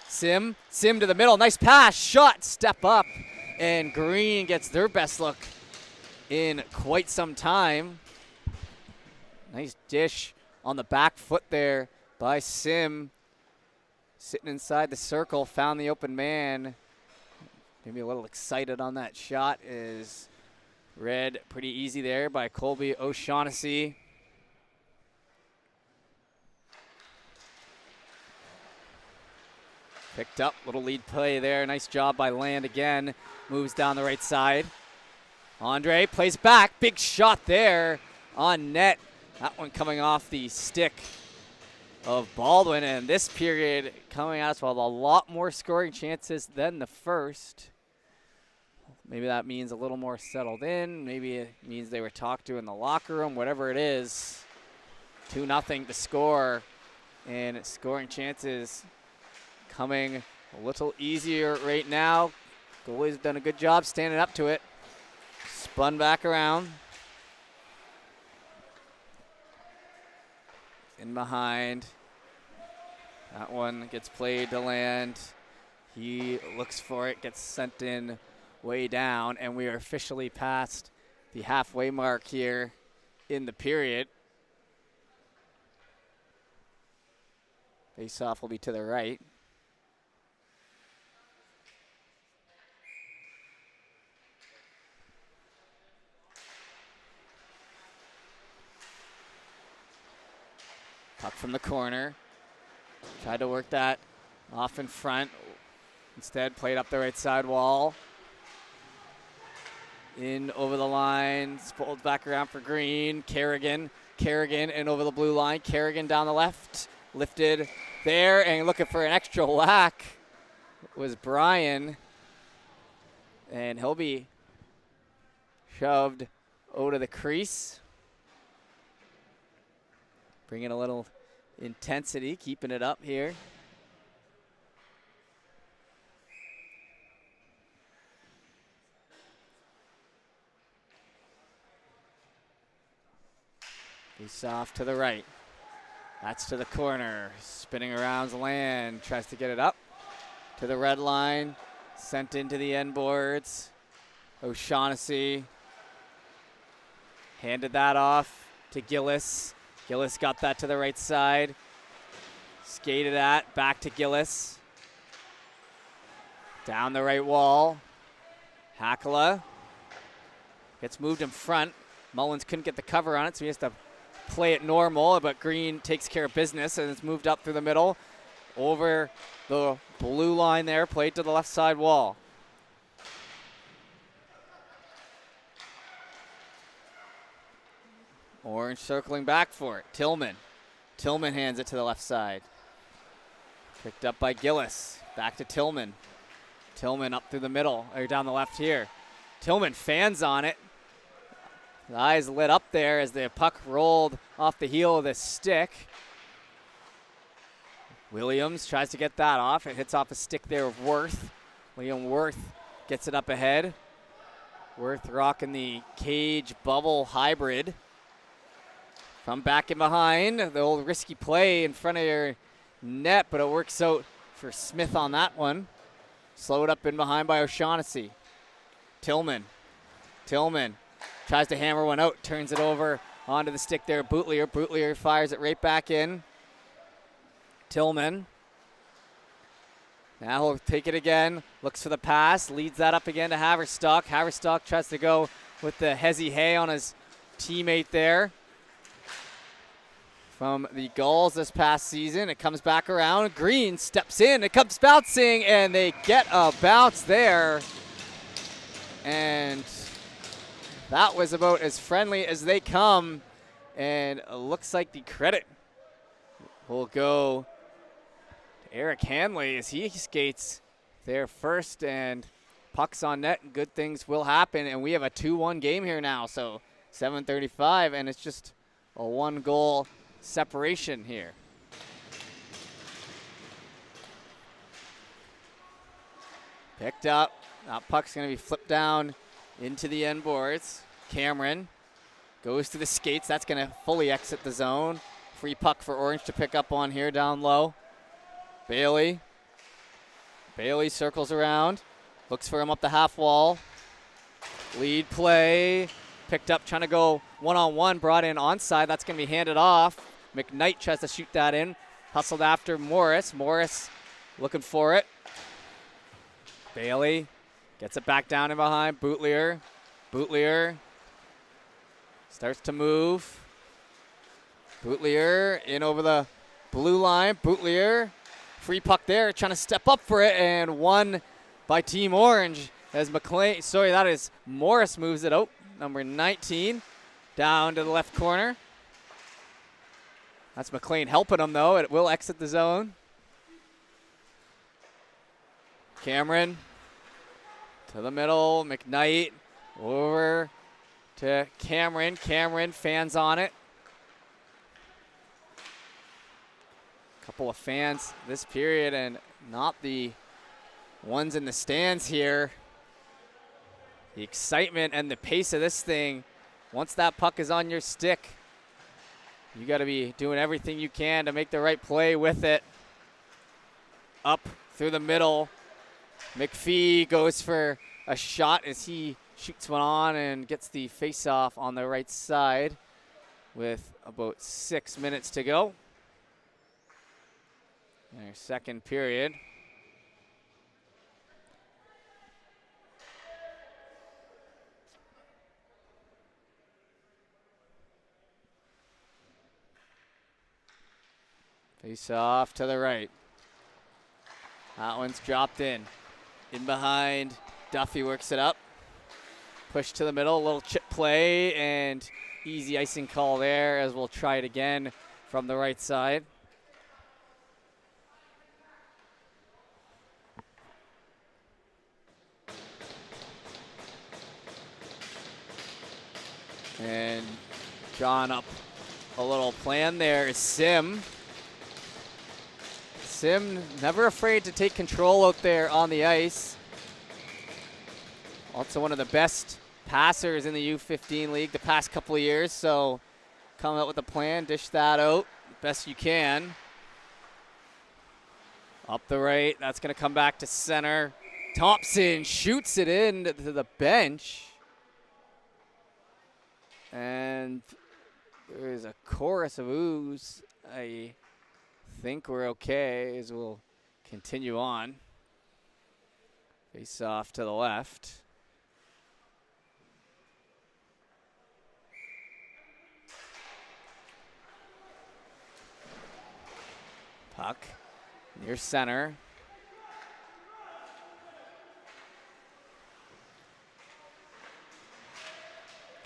Sim to the middle. Nice pass, shot, step up. And Green gets their best look in quite some time. Nice dish on the back foot there by Sim. Sitting inside the circle, found the open man. Maybe a little excited on that shot is read pretty easy there by Colby O'Shaughnessy. Picked up, little lead play there. Nice job by Land again. Moves down the right side. Andre plays back, big shot there on net. That one coming off the stick of Baldwin, and this period coming at us with a lot more scoring chances than the first. Maybe that means a little more settled in. Maybe it means they were talked to in the locker room, whatever it is. 2-0 to score, and scoring chances coming a little easier right now. Goalie's done a good job standing up to it. Spun back around. In behind. That one gets played to Land. He looks for it, gets sent in way down, and we are officially past the halfway mark here in the period. Face-off will be to the right. Puck from the corner. Tried to work that off in front. Instead, played up the right side wall. In over the line. Pulled back around for Green. Kerrigan in over the blue line. Kerrigan down the left. Lifted there and looking for an extra whack was Brian. And he'll be shoved over to the crease. Bringing a little intensity, keeping it up here. He's off to the right. That's to the corner. Spinning around Land. Tries to get it up to the red line. Sent into the end boards. O'Shaughnessy handed that off to Gillis. Gillis got that to the right side. Skated at. Back to Gillis. Down the right wall. Hakala gets moved in front. Mullins couldn't get the cover on it, so he has to play it normal, but Green takes care of business, and it's moved up through the middle. Over the blue line there, played to the left side wall. Orange circling back for it. Tillman hands it to the left side. Picked up by Gillis. Back to Tillman. Tillman up through the middle, or down the left here. Tillman fans on it. The eyes lit up there as the puck rolled off the heel of the stick. Williams tries to get that off. It hits off a stick there of Worth. Liam Worth gets it up ahead. Worth rocking the cage bubble hybrid. From back in behind. The old risky play in front of your net, but it works out for Smith on that one. Slowed up in behind by O'Shaughnessy. Tillman tries to hammer one out, turns it over onto the stick there. Bootlier fires it right back in. Tillman. Now he'll take it again, looks for the pass, leads that up again to Haverstock. Haverstock tries to go with the Hezzy Hay on his teammate there. From the Gulls this past season, it comes back around. Green steps in, it comes bouncing, and they get a bounce there. And that was about as friendly as they come, and it looks like the credit will go to Eric Hanley as he skates there first, and puck's on net, and good things will happen, and we have a 2-1 game here now, so 7:35, and it's just a 1-goal separation here. Picked up. That puck's going to be flipped down into the end boards. Cameron goes to the skates. That's going to fully exit the zone. Free puck for Orange to pick up on here down low. Bailey circles around. Looks for him up the half wall. Lead play. Picked up, trying to go one-on-one. Brought in onside. That's going to be handed off. McKnight tries to shoot that in. Hustled after Morris. Morris looking for it. Bailey gets it back down in behind. Bootlier starts to move. Bootlier in over the blue line. Bootlier, free puck there, trying to step up for it, and won by Team Orange as McLean. Sorry, that is Morris moves it out. Number 19 down to the left corner. That's McLean helping him though. It will exit the zone. Cameron to the middle. McKnight over to Cameron. Cameron fans on it. Couple of fans this period, and not the ones in the stands here. The excitement and the pace of this thing, once that puck is on your stick, you got to be doing everything you can to make the right play with it. Up through the middle. McPhee goes for a shot as he shoots one on and gets the face-off on the right side with about 6 minutes to go. Their second period. Face off to the right. That one's dropped in. In behind, Duffy works it up. Push to the middle, a little chip play, and easy icing call there as we'll try it again from the right side. And drawn up a little plan there is Sim. Sim never afraid to take control out there on the ice. Also one of the best passers in the U15 league the past couple of years, so come up with a plan, dish that out best you can. Up the right, that's going to come back to center. Thompson shoots it in to the bench. And there's a chorus of oohs. I think we're okay as we'll continue on. Face off to the left. Puck near center.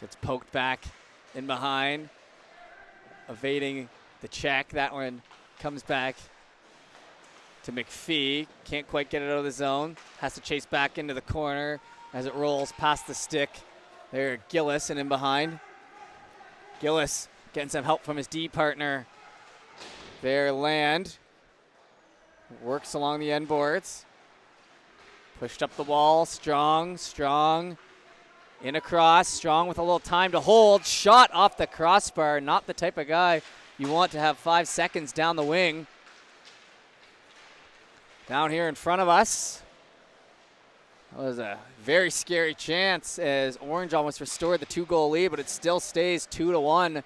Gets poked back in behind, evading the check. That one comes back to McPhee. Can't quite get it out of the zone. Has to chase back into the corner as it rolls past the stick. There, Gillis and in behind. Gillis getting some help from his D partner. There, Land. Works along the end boards. Pushed up the wall, strong. In across, Strong with a little time to hold. Shot off the crossbar, not the type of guy you want to have 5 seconds down the wing. Down here in front of us. That was a very scary chance as Orange almost restored the 2-goal lead, but it still stays 2-1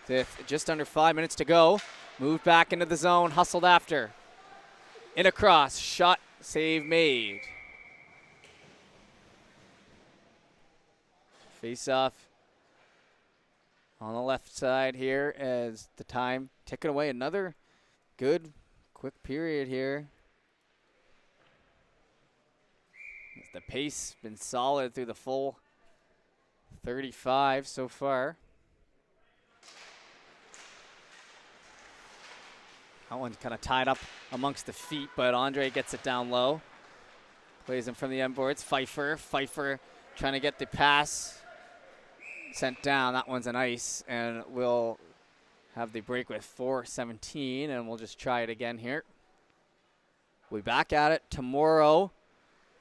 with just under 5 minutes to go. Moved back into the zone, hustled after. In across, shot, save made. Face off on the left side here as the time ticking away. Another good quick period here. As the pace been solid through the full 35 so far. That one's kind of tied up amongst the feet, but Andre gets it down low. Plays him from the end boards. Pfeiffer trying to get the pass sent down. That one's an ice, and we'll have the break with 4:17, and we'll just try it again here. We'll be back at it tomorrow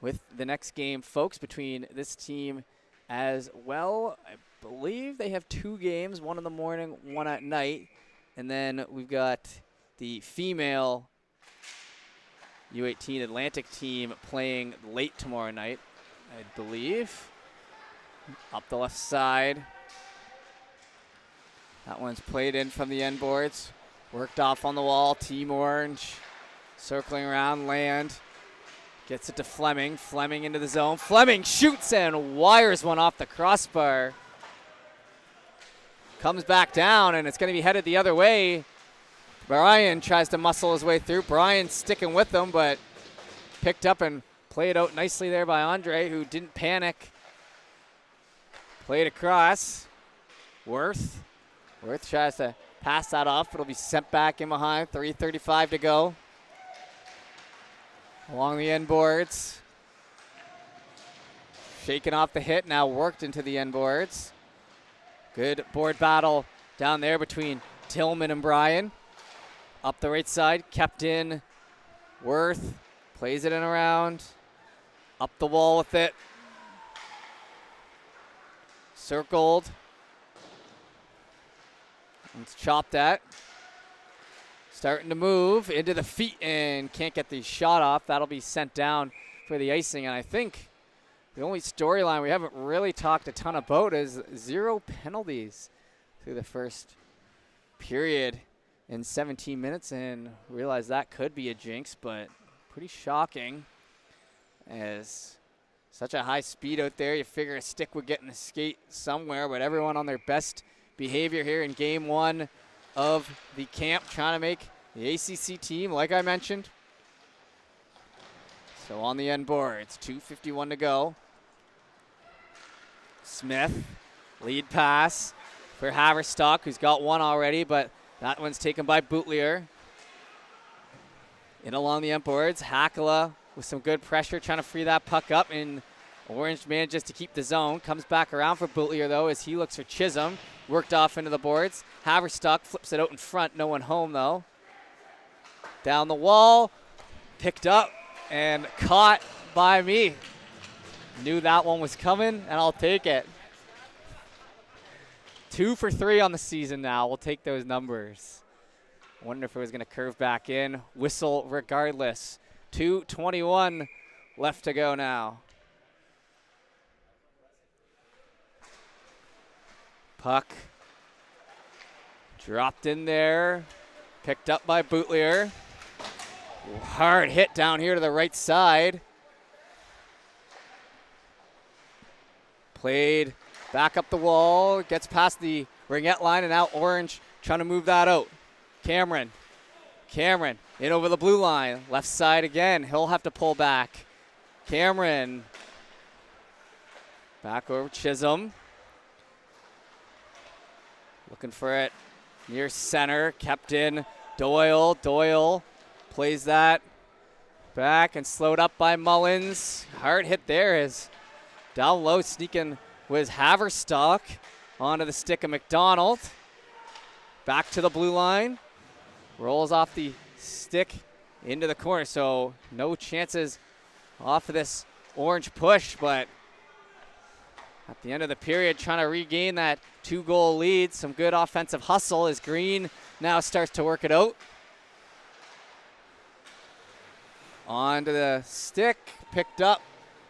with the next game, folks, between this team as well. I believe they have 2 games, one in the morning, one at night, and then we've got the female U18 Atlantic team playing late tomorrow night, I believe. Up the left side. That one's played in from the end boards. Worked off on the wall. Team Orange circling around. Land gets it to Fleming. Fleming into the zone. Fleming shoots and wires one off the crossbar. Comes back down, and it's going to be headed the other way. Brian tries to muscle his way through. Brian sticking with them, but picked up and played out nicely there by Andre, who didn't panic. Played across. Worth tries to pass that off. It'll be sent back in behind. 3:35 to go. Along the end boards. Shaking off the hit, now worked into the end boards. Good board battle down there between Tillman and Brian. Up the right side, kept in. Worth plays it in around. Up the wall with it. Circled. It's chopped at. Starting to move into the feet and can't get the shot off. That'll be sent down for the icing. And I think the only storyline we haven't really talked a ton about is 0 penalties through the first period in 17 minutes. And realize that could be a jinx, but pretty shocking as such a high speed out there. You figure a stick would get in the skate somewhere, but everyone on their best behavior here in game 1 of the camp, trying to make the ACC team, like I mentioned. So on the end boards, 2:51 to go. Smith, lead pass for Haverstock, who's got one already, but that one's taken by Boutlier. In along the end boards, Hakala with some good pressure, trying to free that puck up, and Orange manages to keep the zone. Comes back around for Boutlier, though, as he looks for Chisholm. Worked off into the boards. Haverstock flips it out in front. No one home, though. Down the wall. Picked up and caught by me. Knew that one was coming, and I'll take it. 2 for 3 on the season now. We'll take those numbers. Wonder if it was going to curve back in. Whistle regardless. 2:21 left to go now. Puck dropped in there. Picked up by Boutlier. Hard hit down here to the right side. Played back up the wall. Gets past the ringette line, and now Orange trying to move that out. Cameron in over the blue line. Left side again. He'll have to pull back. Cameron. Back over Chisholm. Looking for it near center. Kept in. Doyle plays that back and slowed up by Mullins. Hard hit there as down low sneaking was Haverstock onto the stick of McDonald. Back to the blue line. Rolls off the stick into the corner, so no chances off of this Orange push, but at the end of the period, trying to regain that 2-goal lead. Some good offensive hustle as Green now starts to work it out. Onto the stick, picked up,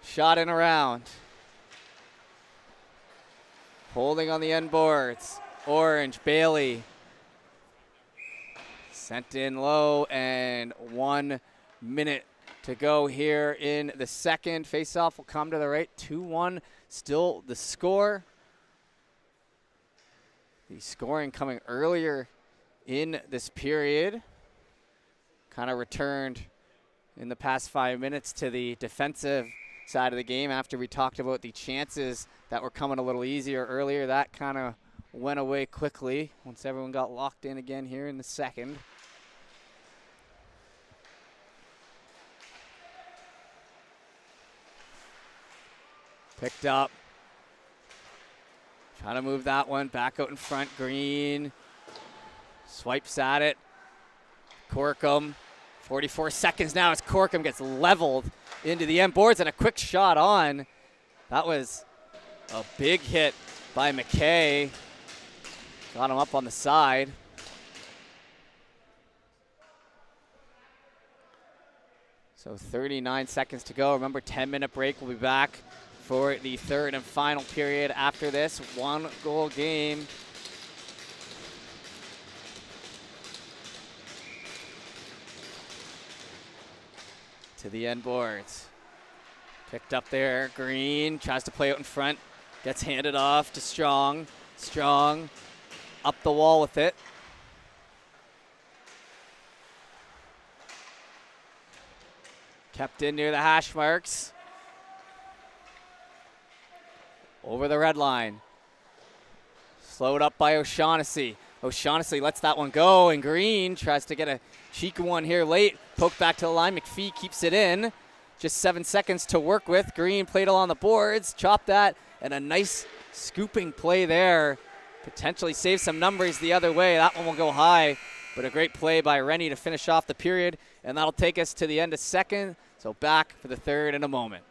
shot in around. Holding on the end boards. Orange, Bailey. Sent in low, and 1 minute to go here in the second. Face-off will come to the right. 2-1 still the score. The scoring coming earlier in this period. Kind of returned in the past 5 minutes to the defensive side of the game after we talked about the chances that were coming a little easier earlier. That kind of went away quickly once everyone got locked in again here in the second. Picked up. Trying to move that one back out in front. Green swipes at it. Corkum. 44 seconds now as Corkum gets leveled into the end boards, and a quick shot on. That was a big hit by McKay. Got him up on the side. So 39 seconds to go. Remember, 10-minute break. We'll be back for the third and final period after this 1-goal game. To the end boards. Picked up there. Green tries to play out in front. Gets handed off to Strong. Strong up the wall with it. Kept in near the hash marks. Over the red line. Slowed up by O'Shaughnessy. O'Shaughnessy lets that one go, and Green tries to get a cheeky one here late. Poked back to the line. McPhee keeps it in. Just 7 seconds to work with. Green played along the boards, chopped that, and a nice scooping play there. Potentially save some numbers the other way. That one will go high, but a great play by Rennie to finish off the period, and that'll take us to the end of second. So back for the third in a moment.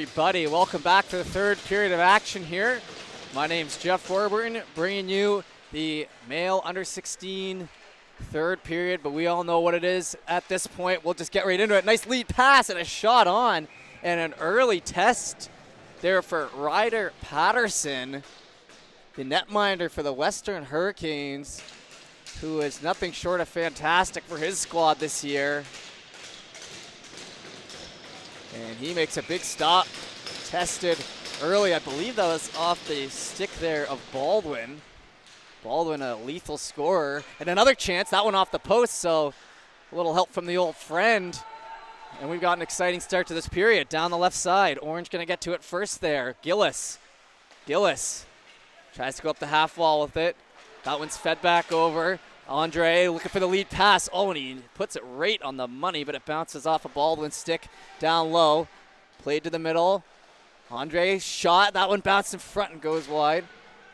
everybody. Welcome back to the third period of action here. My name's Jeff Warburton, bringing you the male under 16 third period, but we all know what it is at this point. We'll just get right into it. Nice lead pass and a shot on, and an early test there for Ryder Patterson, the netminder for the Western Hurricanes, who is nothing short of fantastic for his squad this year. And he makes a big stop, tested early. I believe that was off the stick there of Baldwin. Baldwin, a lethal scorer. And another chance, that one off the post, so a little help from the old friend. And we've got an exciting start to this period. Down the left side, Orange gonna get to it first there. Gillis tries to go up the half wall with it. That one's fed back over. Andre looking for the lead pass. Oh, and he puts it right on the money, but it bounces off a Baldwin stick down low. Played to the middle. Andre shot. That one bounced in front and goes wide.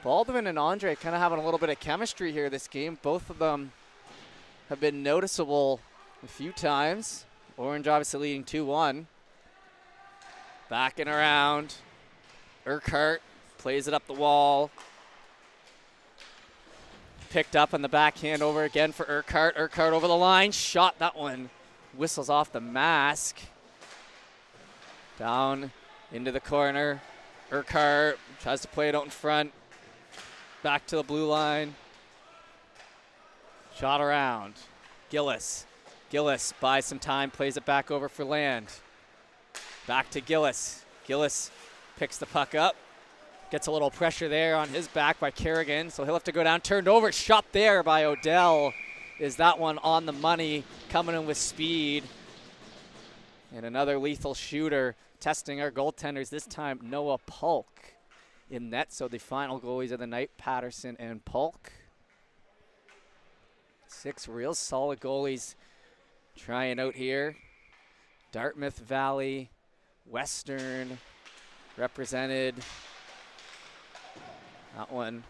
Baldwin and Andre kind of having a little bit of chemistry here this game. Both of them have been noticeable a few times. Orange obviously leading 2-1. Backing around. Urquhart plays it up the wall. Picked up on the backhand over again for Urquhart. Urquhart over the line. Shot. That one whistles off the mask. Down into the corner. Urquhart tries to play it out in front. Back to the blue line. Shot around. Gillis buys some time. Plays it back over for Land. Back to Gillis. Gillis picks the puck up. Gets a little pressure there on his back by Kerrigan, so he'll have to go down. Turned over, shot there by Odell. Is that one on the money, coming in with speed. And another lethal shooter, testing our goaltenders, this time Noah Polk in net. So the final goalies of the night, Patterson and Polk. 6 real solid goalies trying out here. Dartmouth Valley, Western represented. That one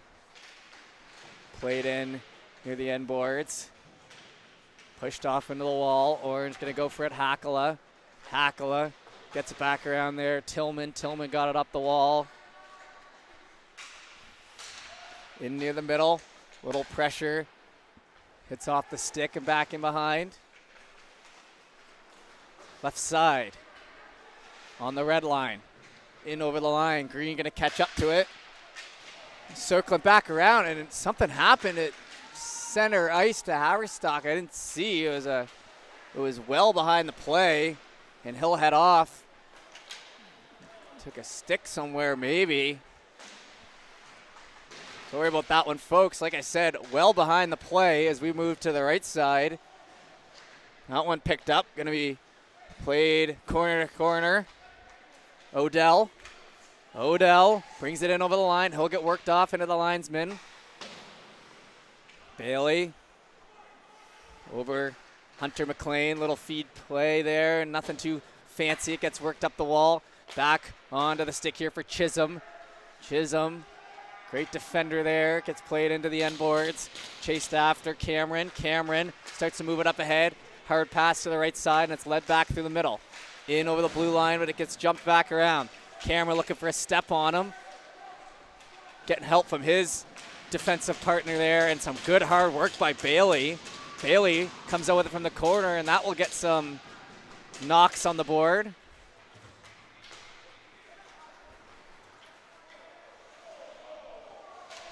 played in near the end boards. Pushed off into the wall. Orange going to go for it. Hakala gets it back around there. Tillman got it up the wall. In near the middle. Little pressure. Hits off the stick and back in behind. Left side. On the red line. In over the line. Green going to catch up to it. Circling back around, and something happened at center ice to Haverstock. I didn't see. It was well behind the play, and he'll head off. Took a stick somewhere, maybe. Sorry about that one, folks. Like I said, well behind the play as we move to the right side. That one picked up. Going to be played corner to corner. Odell brings it in over the line. He'll get worked off into the linesman. Bailey over Hunter McLean. Little feed play there. Nothing too fancy. It gets worked up the wall. Back onto the stick here for Chisholm. Great defender there. Gets played into the end boards. Chased after Cameron. Cameron starts to move it up ahead. Hard pass to the right side, and it's led back through the middle. In over the blue line, but it gets jumped back around. Cameron looking for a step on him. Getting help from his defensive partner there, and some good hard work by Bailey. Bailey comes out with it from the corner, and that will get some knocks on the board.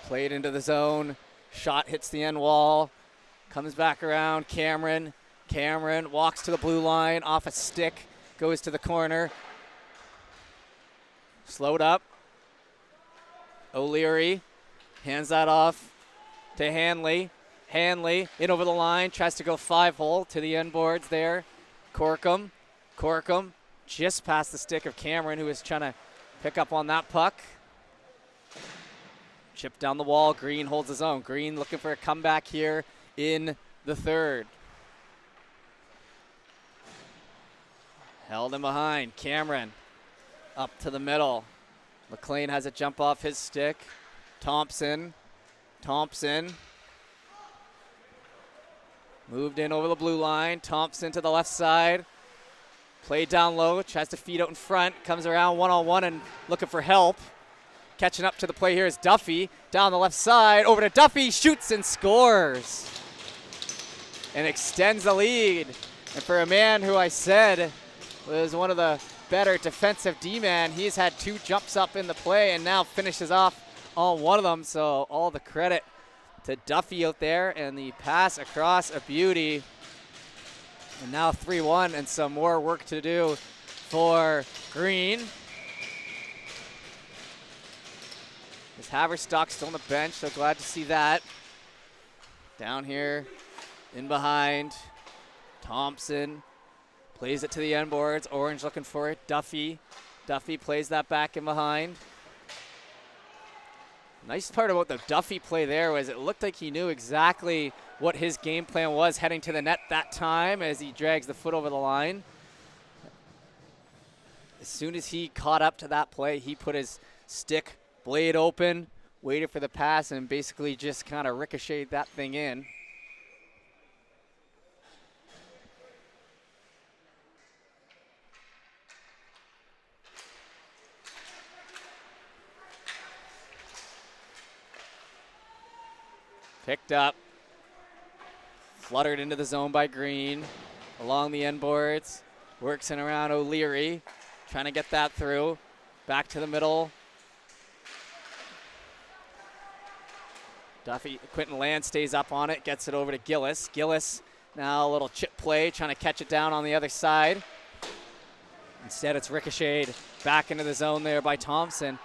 Played into the zone. Shot hits the end wall. Comes back around. Cameron walks to the blue line off a stick. Goes to the corner. Slowed up. O'Leary hands that off to Hanley. Hanley in over the line. Tries to go 5-hole to the end boards there. Corkum just past the stick of Cameron, who was trying to pick up on that puck. Chip down the wall. Green holds his own. Green looking for a comeback here in the third. Held him behind. Cameron up to the middle. McLean has a jump off his stick. Thompson. Moved in over the blue line. Thompson to the left side. Play down low, tries to feed out in front, comes around one-on-one and looking for help. Catching up to the play here is Duffy. Down the left side, over to Duffy, shoots and scores. And extends the lead. And for a man who I said was one of the better defensive D-man, he's had 2 jumps up in the play and now finishes off on one of them. So all the credit to Duffy out there, and the pass across a beauty. And now 3-1 and some more work to do for Green. Is Haverstock still on the bench, so glad to see that. Down here, in behind, Thompson plays it to the end boards. Orange looking for it, Duffy. Duffy plays that back in behind. Nice part about the Duffy play there was it looked like he knew exactly what his game plan was heading to the net that time as he drags the foot over the line. As soon as he caught up to that play, he put his stick blade open, waited for the pass, and basically just kind of ricocheted that thing in. Picked up, fluttered into the zone by Green, along the end boards, works in around O'Leary, trying to get that through, back to the middle. Duffy, Quentin Land stays up on it, gets it over to Gillis. Gillis now a little chip play, trying to catch it down on the other side. Instead it's ricocheted back into the zone there by Thompson.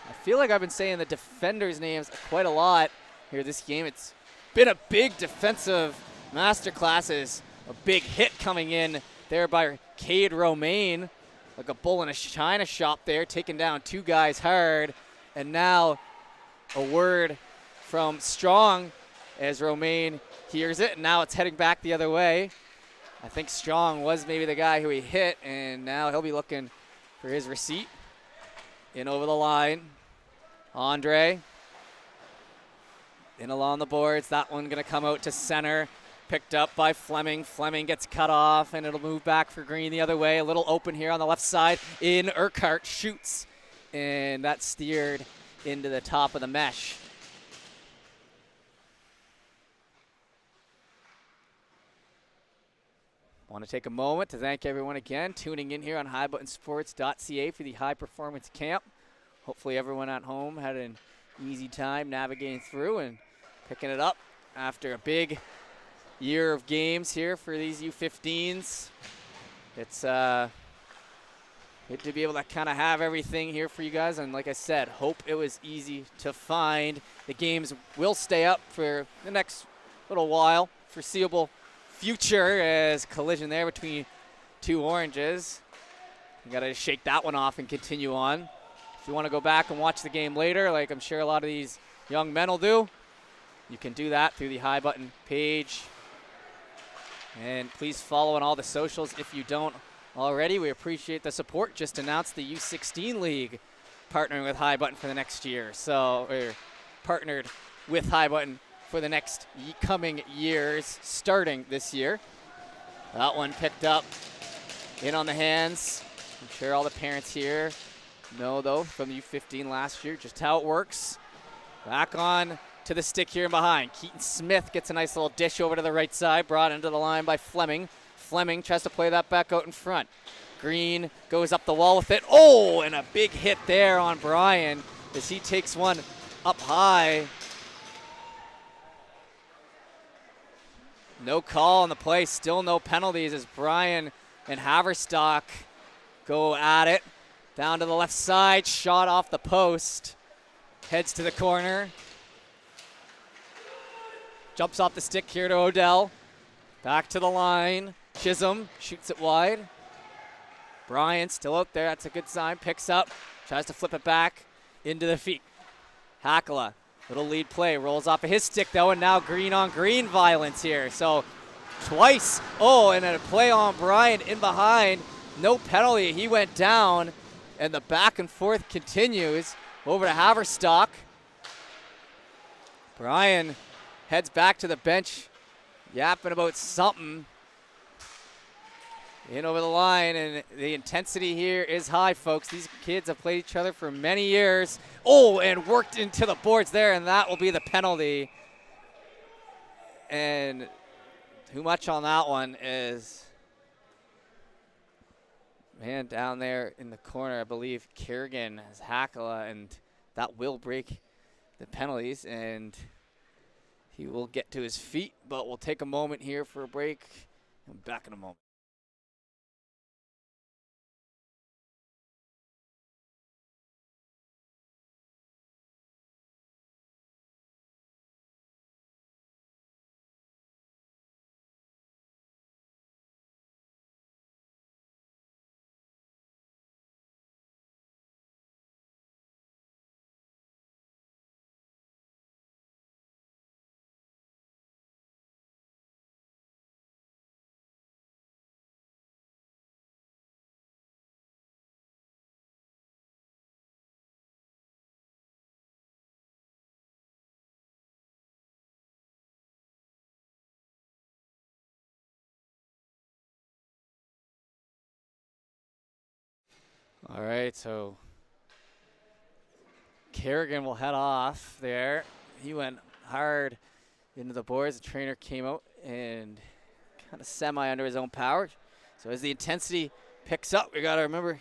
I feel like I've been saying the defenders' names quite a lot here this game. It's been a big defensive masterclass. A big hit coming in there by Cade Romaine, like a bull in a china shop there, taking down 2 guys hard. And now a word from Strong as Romaine hears it, and now it's heading back the other way. I think Strong was maybe the guy who he hit, and now he'll be looking for his receipt. In over the line, Andre. In along the boards, that one gonna come out to center. Picked up by Fleming. Fleming gets cut off, and it'll move back for Green the other way. A little open here on the left side. In Urquhart shoots, and that's steered into the top of the mesh. Want to take a moment to thank everyone again tuning in here on highbuttonsports.ca for the high performance camp. Hopefully everyone at home had an easy time navigating through and picking it up after a big year of games here for these U15s. It's good to be able to kind of have everything here for you guys, and like I said, hope it was easy to find. The games will stay up for the next little while, foreseeable future, as collision there between 2 oranges. You got to shake that one off and continue on. If you want to go back and watch the game later, like I'm sure a lot of these young men will do, you can do that through the High Button page. And please follow on all the socials if you don't already. We appreciate the support. Just announced the U16 League partnering with High Button for the next year. So we're partnered with High Button for the next coming years, starting this year. That one picked up in on the hands. I'm sure all the parents here know, though, from the U15 last year, just how it works. Back on to the stick here and behind. Keaton Smith gets a nice little dish over to the right side, brought into the line by Fleming. Fleming tries to play that back out in front. Green goes up the wall with it. Oh, and a big hit there on Brian as he takes one up high. No call on the play, still no penalties as Brian and Haverstock go at it. Down to the left side, shot off the post. Heads to the corner. Jumps off the stick here to Odell. Back to the line. Chisholm shoots it wide. Brian still out there, that's a good sign. Picks up, tries to flip it back into the feet. Hakala. Little lead play, rolls off of his stick though, and now green on green violence here. So twice, and a play on Brian in behind. No penalty, he went down, and the back and forth continues. Over to Haverstock. Brian heads back to the bench, yapping about something. in over the line, and the intensity here is high, folks. These kids have played each other for many years. Oh, and worked into the boards there, and that will be the penalty. And too much on that one is, man, down there in the corner, I believe Kerrigan has Hakala, and that will break the penalties, and he will get to his feet, but we'll take a moment here for a break. I'm back in a moment. All right, so Kerrigan will head off there. He went hard into the boards. The trainer came out and kind of semi under his own power. So as the intensity picks up, we got to remember,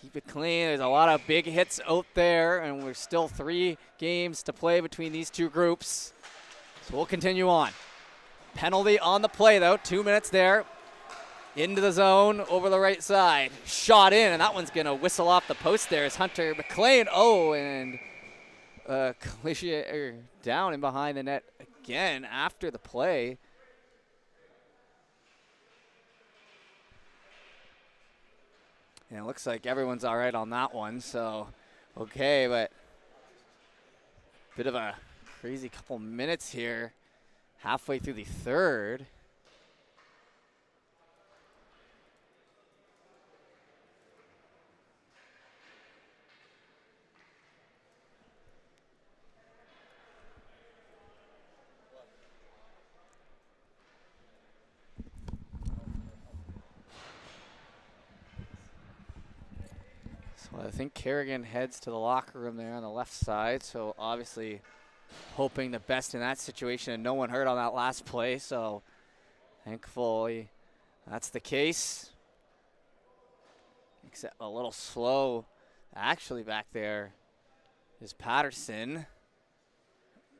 keep it clean. There's a lot of big hits out there, and we're still 3 games to play between these two groups. So we'll continue on. Penalty on the play, though. 2 minutes there. Into the zone, over the right side. Shot in, and that one's going to whistle off the post there as Hunter McLean. Oh, and Clichy down and behind the net again after the play. And it looks like everyone's all right on that one, so okay, but bit of a crazy couple minutes here, halfway through the third. So I think Kerrigan heads to the locker room there on the left side, so obviously hoping the best in that situation, and no one hurt on that last play, so thankfully that's the case. Except a little slow actually back there is Patterson.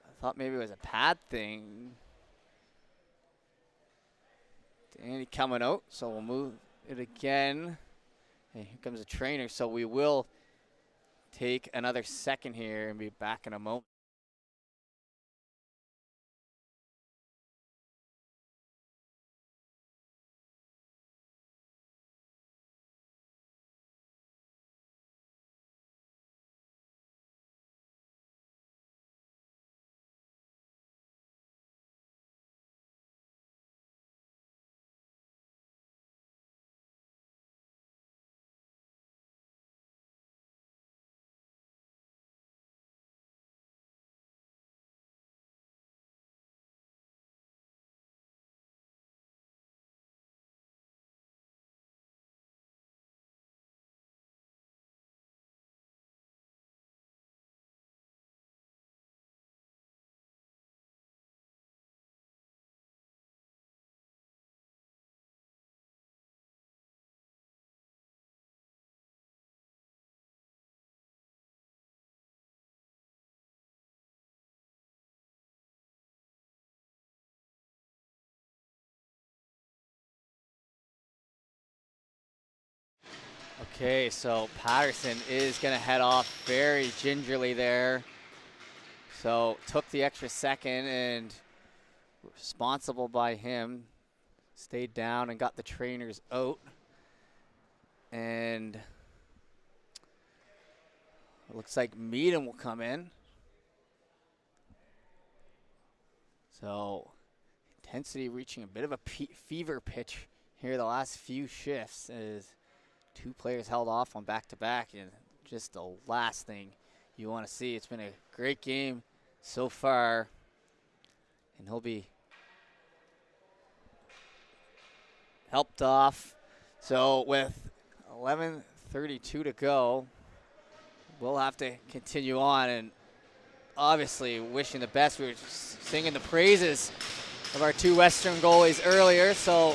I thought maybe it was a pad thing. Danny coming out, so we'll move it again. And here comes the trainer, so we will take another second here and be back in a moment. Okay, so Patterson is going to head off very gingerly there. So took the extra second, and responsible by him. Stayed down and got the trainers out. And it looks like Meadham will come in. So intensity reaching a bit of a fever pitch here the last few shifts as 2 players held off on back-to-back, and just the last thing you want to see. It's been a great game so far, and he'll be helped off So with 11:32 to go, we'll have to continue on, and obviously wishing the best. We were just singing the praises of our two Western goalies earlier. So,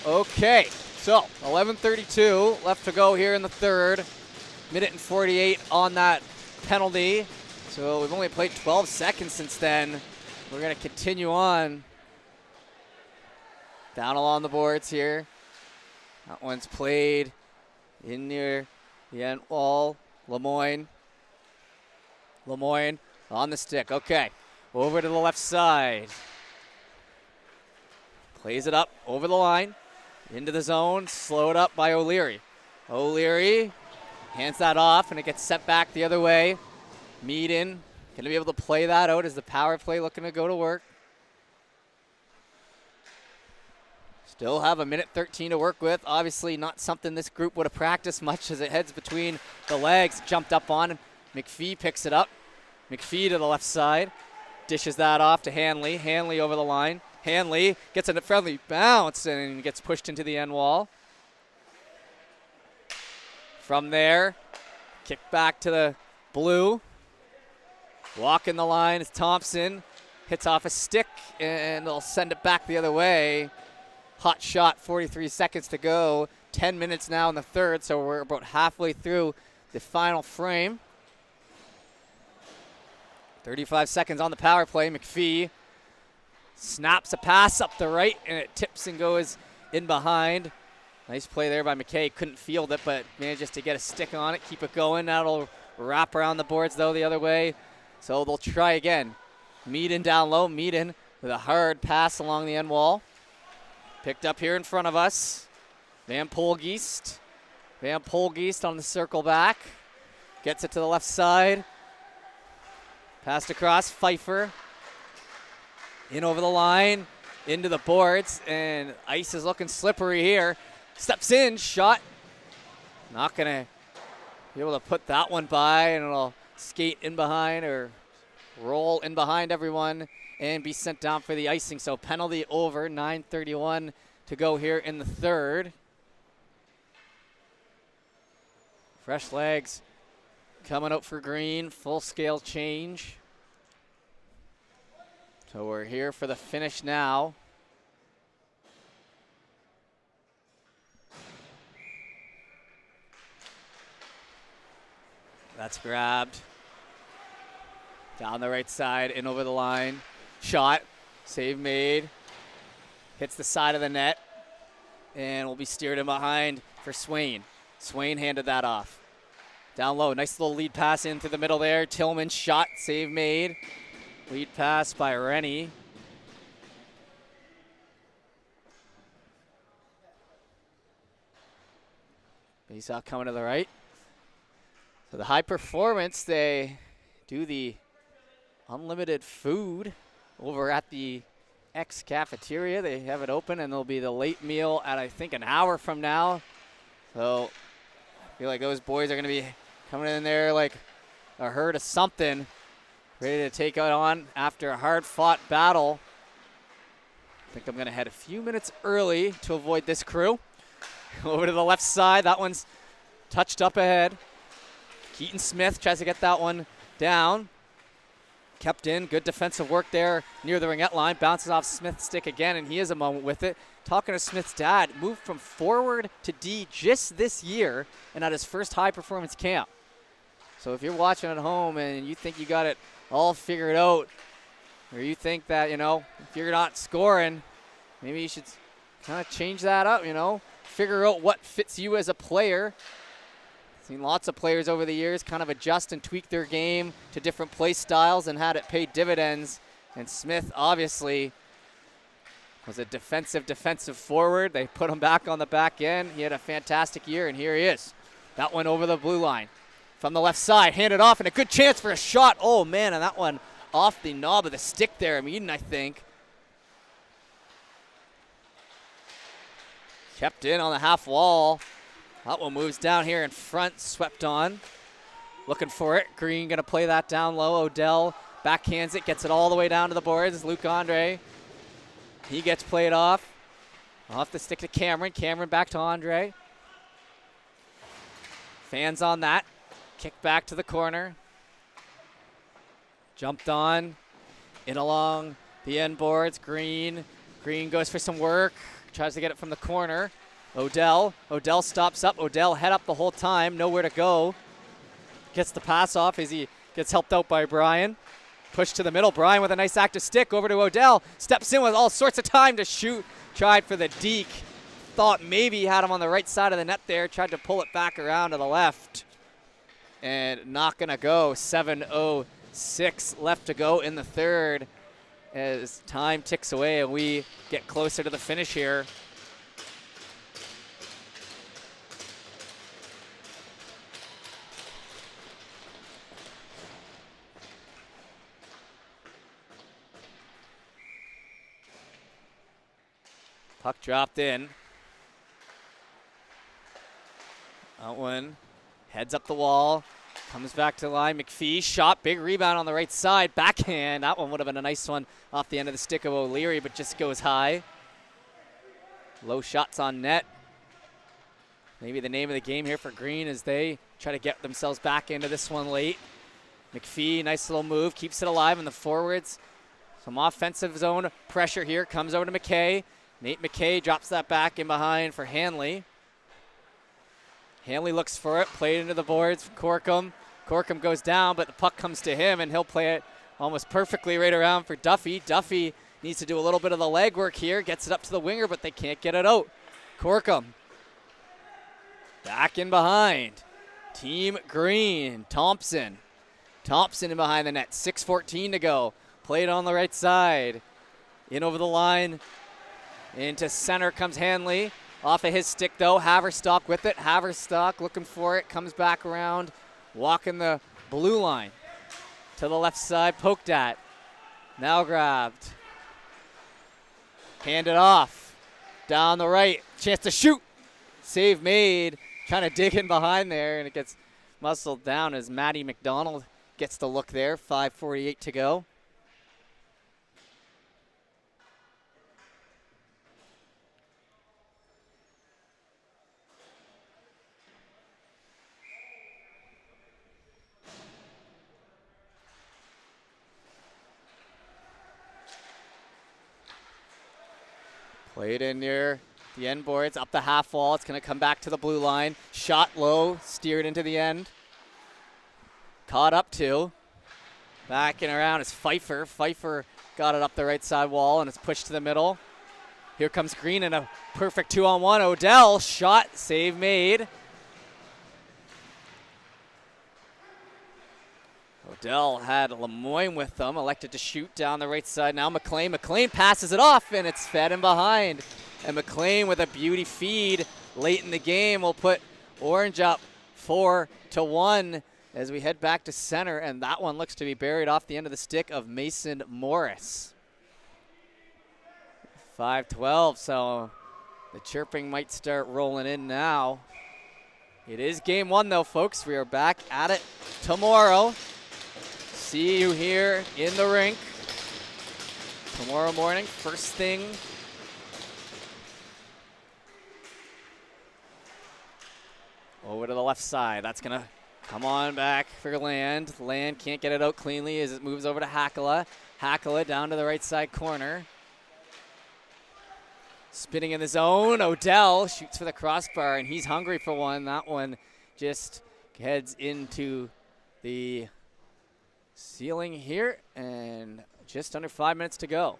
okay, so 11:32 left to go here in the third. Minute and 48 on that penalty. So we've only played 12 seconds since then. We're going to continue on. Down along the boards here. That one's played in near the end wall. Lemoyne on the stick. Okay, over to the left side. Plays it up over the line. Into the zone. Slowed up by O'Leary. O'Leary hands that off, and it gets set back the other way. Meaden going to be able to play that out as the power play looking to go to work. Still have a minute 13 to work with. Obviously not something this group would have practiced much as it heads between the legs. Jumped up on. McPhee picks it up. McPhee to the left side. Dishes that off to Hanley. Hanley over the line. Hanley gets a friendly bounce and gets pushed into the end wall. From there, kick back to the blue. Walking the line is Thompson. Hits off a stick and they'll send it back the other way. Hot shot, 43 seconds to go. 10 minutes now in the third, so we're about halfway through the final frame. 35 seconds on the power play. McPhee snaps a pass up the right, and it tips and goes in behind. Nice play there by McKay. Couldn't field it, but manages to get a stick on it, keep it going. That'll wrap around the boards, though, the other way. So they'll try again. Meaden down low. Meaden with a hard pass along the end wall. Picked up here in front of us. Van Polgeest. Van Polgeest on the circle back. Gets it to the left side. Passed across. Pfeiffer. In over the line. Into the boards. And ice is looking slippery here. Steps in. Shot. Not going to be able to put that one by. And it'll skate in behind or roll in behind everyone and be sent down for the icing. So penalty over, 9:31 to go here in the third. Fresh legs coming out for Green, full scale change. So we're here for the finish now. That's grabbed. Down the right side, in over the line. Shot, save made. Hits the side of the net. And will be steered in behind for Swain. Swain handed that off. Down low, nice little lead pass in through the middle there. Tillman shot, save made. Lead pass by Rennie. Faceoff coming to the right. So the High Performance, they do the unlimited food over at the X cafeteria. They have it open, and there'll be the late meal at, I think, an hour from now. So I feel like those boys are going to be coming in there like a herd of something, ready to take it on after a hard-fought battle. I think I'm going to head a few minutes early to avoid this crew. Over to the left side. That one's touched up ahead. Keaton Smith tries to get that one down. Kept in. Good defensive work there near the ringette line. Bounces off Smith's stick again, and he has a moment with it. Talking to Smith's dad, moved from forward to D just this year and at his first high-performance camp. So if you're watching at home and you think you got it all figured out, or you think that, you know, if you're not scoring, maybe you should kind of change that up, you know. Figure out what fits you as a player. Seen lots of players over the years kind of adjust and tweak their game to different play styles and had it pay dividends. And Smith obviously was a defensive forward. They put him back on the back end. He had a fantastic year, and here he is. That one over the blue line. From the left side, handed off, and a good chance for a shot. Oh, man, and that one off the knob of the stick there. Meaden, I think. Kept in on the half wall. That one moves down here in front, swept on. Looking for it. Green going to play that down low. Odell backhands it, gets it all the way down to the boards. Luke Andre. He gets played off. Off the stick to Cameron. Cameron back to Andre. Fans on that. Kick back to the corner. Jumped on. In along the end boards. Green. Green goes for some work. Tries to get it from the corner. Odell. Odell stops up. Odell head up the whole time. Nowhere to go. Gets the pass off as he gets helped out by Brian. Push to the middle. Brian with a nice active stick over to Odell. Steps in with all sorts of time to shoot. Tried for the deke. Thought maybe he had him on the right side of the net there. Tried to pull it back around to the left. And not going to go. 7:06 left to go in the third as time ticks away and we get closer to the finish here. Puck dropped in. That one heads up the wall. Comes back to the line. McPhee shot. Big rebound on the right side. Backhand. That one would have been a nice one off the end of the stick of O'Leary, but just goes high. Low shots on net. Maybe the name of the game here for Green as they try to get themselves back into this one late. McPhee, nice little move. Keeps it alive in the forwards. Some offensive zone pressure here. Comes over to McKay. Nate McKay drops that back in behind for Hanley. Hanley looks for it, played into the boards. Corkum. Corkum goes down, but the puck comes to him, and he'll play it almost perfectly right around for Duffy. Duffy needs to do a little bit of the legwork here. Gets it up to the winger, but they can't get it out. Corkum. Back in behind. Team Green. Thompson. Thompson in behind the net. 6:14 to go. Played on the right side. In over the line. Into center comes Hanley. Off of his stick, though. Haverstock with it. Haverstock looking for it. Comes back around. Walking the blue line. To the left side. Poked at. Now grabbed. Handed off. Down the right. Chance to shoot. Save made. Trying to dig in behind there, and it gets muscled down as Matty McDonald gets the look there. 5:48 to go. Played in near the end boards, up the half wall. It's going to come back to the blue line. Shot low, steered into the end. Caught up to. Backing around is Pfeiffer. Pfeiffer got it up the right side wall, and it's pushed to the middle. Here comes Green in a perfect 2-on-1. Odell, shot, save made. Odell had Lemoyne with them, elected to shoot down the right side. Now McLean. McLean passes it off, and it's fed in behind. And McLean with a beauty feed late in the game will put Orange up 4-1 as we head back to center. And that one looks to be buried off the end of the stick of Mason Morris. 5-12, so the chirping might start rolling in now. It is game one, though, folks. We are back at it tomorrow. See you here in the rink tomorrow morning, first thing. Over to the left side. That's going to come on back for Land. Land can't get it out cleanly as it moves over to Hakala. Hakala down to the right side corner. Spinning in the zone. Odell shoots for the crossbar, and he's hungry for one. That one just heads into the ceiling here, and just under 5 minutes to go.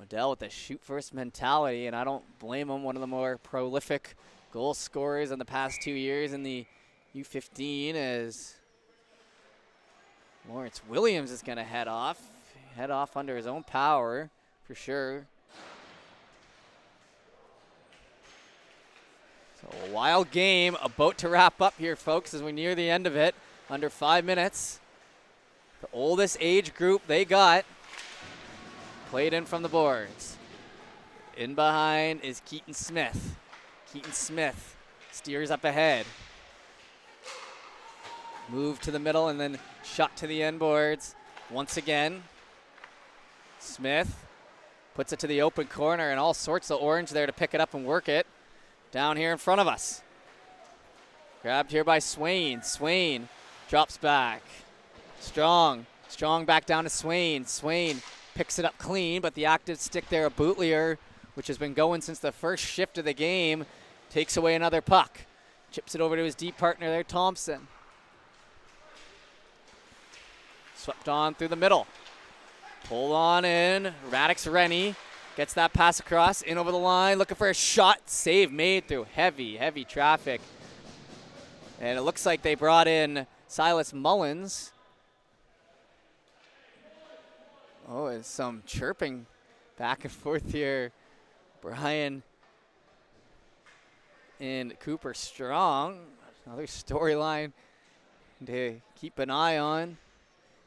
Odell with a shoot-first mentality, and I don't blame him. One of the more prolific goal scorers in the past 2 years in the U15 as Lawrence Williams is going to head off under his own power for sure. So a wild game about to wrap up here, folks, as we near the end of it. Under 5 minutes. The oldest age group they got played in from the boards. In behind is Keaton Smith. Keaton Smith steers up ahead. Move to the middle and then shot to the end boards once again. Smith puts it to the open corner, and all sorts of Orange there to pick it up and work it down here in front of us. Grabbed here by Swain. Swain drops back. Strong back down to Swain. Swain picks it up clean, but the active stick there of Boutlier, which has been going since the first shift of the game, takes away another puck. Chips it over to his deep partner there, Thompson. Swept on through the middle. Pulled on in. Radix Rennie gets that pass across, in over the line, looking for a shot. Save made through heavy traffic. And it looks like they brought in Silas Mullins. Oh, and some chirping back and forth here. Brian and Cooper Strong. Another storyline to keep an eye on.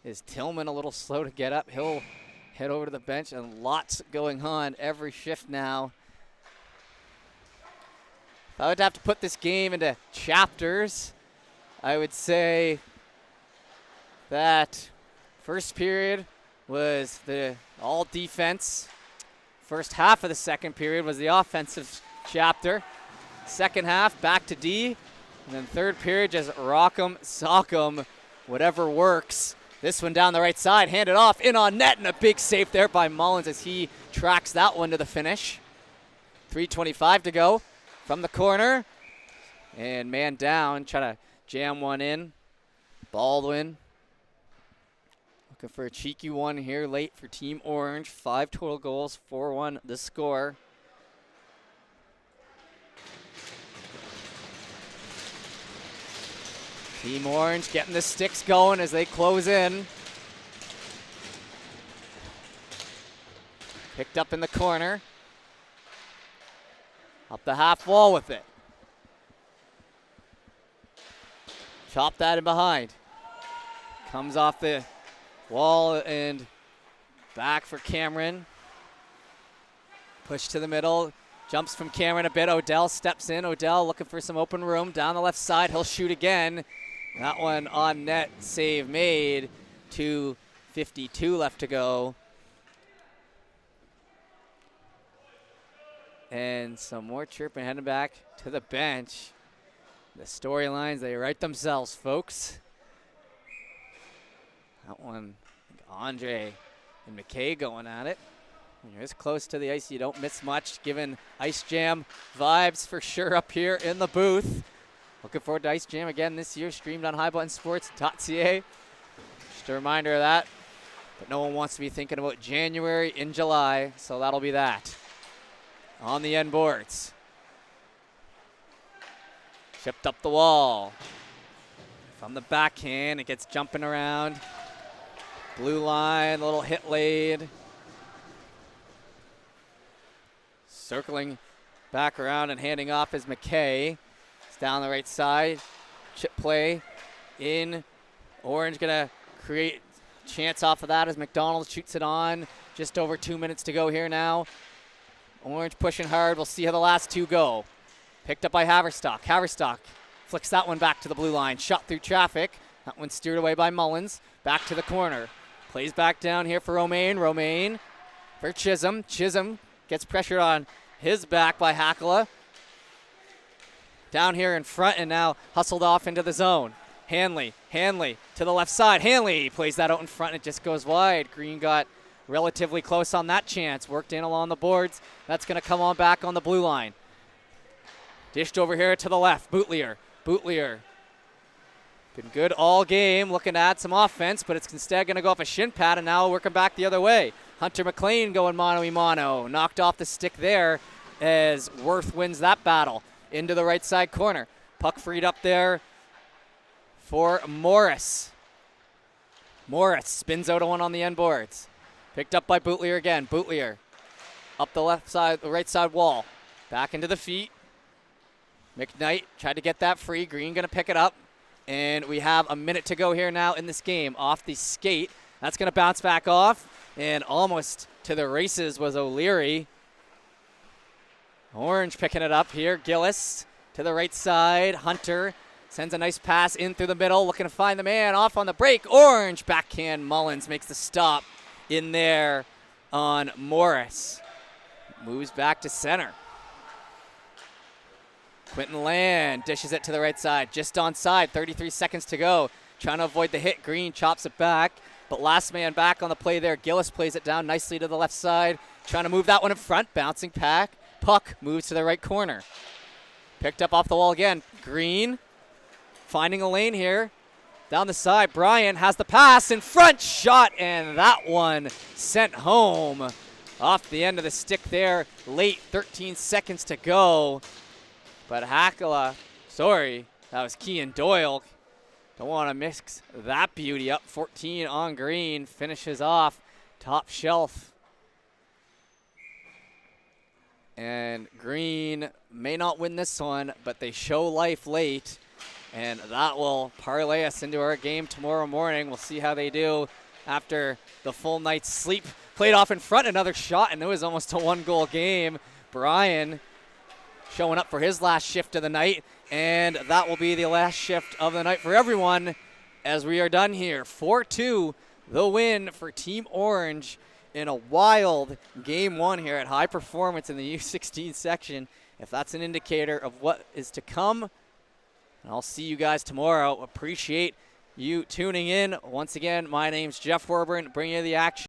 Is Tillman a little slow to get up? He'll head over to the bench, and lots going on every shift now. If I would have to put this game into chapters, I would say that first period was the all defense. First half of the second period was the offensive chapter. Second half, back to D. And then third period, just rock 'em, sock 'em, whatever works. This one down the right side, handed off, in on net, and a big save there by Mullins as he tracks that one to the finish. 3:25 to go from the corner. And man down, try to jam one in. Baldwin looking for a cheeky one here late for Team Orange. 5 total goals, 4-1 the score. Team Orange getting the sticks going as they close in. Picked up in the corner. Up the half wall with it. Chop that in behind. Comes off the wall and back for Cameron. Push to the middle. Jumps from Cameron a bit. Odell steps in. Odell looking for some open room. Down the left side. He'll shoot again. That one on net. Save made. 2:52 left to go. And some more chirping heading back to the bench. The storylines, they write themselves, folks. That one, Andre and McKay going at it. When you're this close to the ice, you don't miss much, given Ice Jam vibes for sure up here in the booth. Looking forward to Ice Jam again this year, streamed on highbuttonsports.ca. Just a reminder of that. But no one wants to be thinking about January in July, so that'll be that. On the end boards. Chipped up the wall. From the backhand, it gets jumping around. Blue line, little hit laid. Circling back around and handing off is McKay. It's down the right side. Chip play in. Orange gonna create chance off of that as McDonald shoots it on. Just over 2 minutes to go here now. Orange pushing hard. We'll see how the last two go. Picked up by Haverstock. Haverstock flicks that one back to the blue line. Shot through traffic. That one steered away by Mullins. Back to the corner. Plays back down here for Romaine. Romaine for Chisholm. Chisholm gets pressured on his back by Hakala. Down here in front and now hustled off into the zone. Hanley to the left side. Hanley plays that out in front and it just goes wide. Green got relatively close on that chance. Worked in along the boards. That's going to come on back on the blue line. Dished over here to the left. Boutlier. Been good all game. Looking to add some offense, but it's instead going to go off a shin pad and now working back the other way. Hunter McLean going mano-a-mano. Knocked off the stick there as Worth wins that battle. Into the right side corner. Puck freed up there for Morris. Morris spins out a one on the end boards. Picked up by Boutlier again. Boutlier up the left side, the right side wall. Back into the feet. McKnight tried to get that free. Green going to pick it up. And we have a minute to go here now in this game. Off the skate. That's going to bounce back off. And almost to the races was O'Leary. Orange picking it up here. Gillis to the right side. Hunter sends a nice pass in through the middle. Looking to find the man off on the break. Orange backhand. Mullins makes the stop in there on Morris. Moves back to center. Quentin Land dishes it to the right side, just onside, 33 seconds to go. Trying to avoid the hit. Green chops it back, but last man back on the play there. Gillis plays it down nicely to the left side. Trying to move that one in front, bouncing puck moves to the right corner. Picked up off the wall again. Green finding a lane here. Down the side, Brian has the pass in front, shot, and that one sent home. Off the end of the stick there, late, 13 seconds to go. But Hakala, that was Kean Doyle. Don't want to mix that beauty up. 14 on Green, finishes off top shelf. And Green may not win this one, but they show life late. And that will parlay us into our game tomorrow morning. We'll see how they do after the full night's sleep. Played off in front, another shot, and it was almost a 1-goal game. Brian showing up for his last shift of the night, and that will be the last shift of the night for everyone as we are done here. 4-2, the win for Team Orange in a wild Game 1 here at High Performance in the U16 section. If that's an indicator of what is to come, I'll see you guys tomorrow. Appreciate you tuning in. Once again, my name's Jeff Warburn, bringing you the action.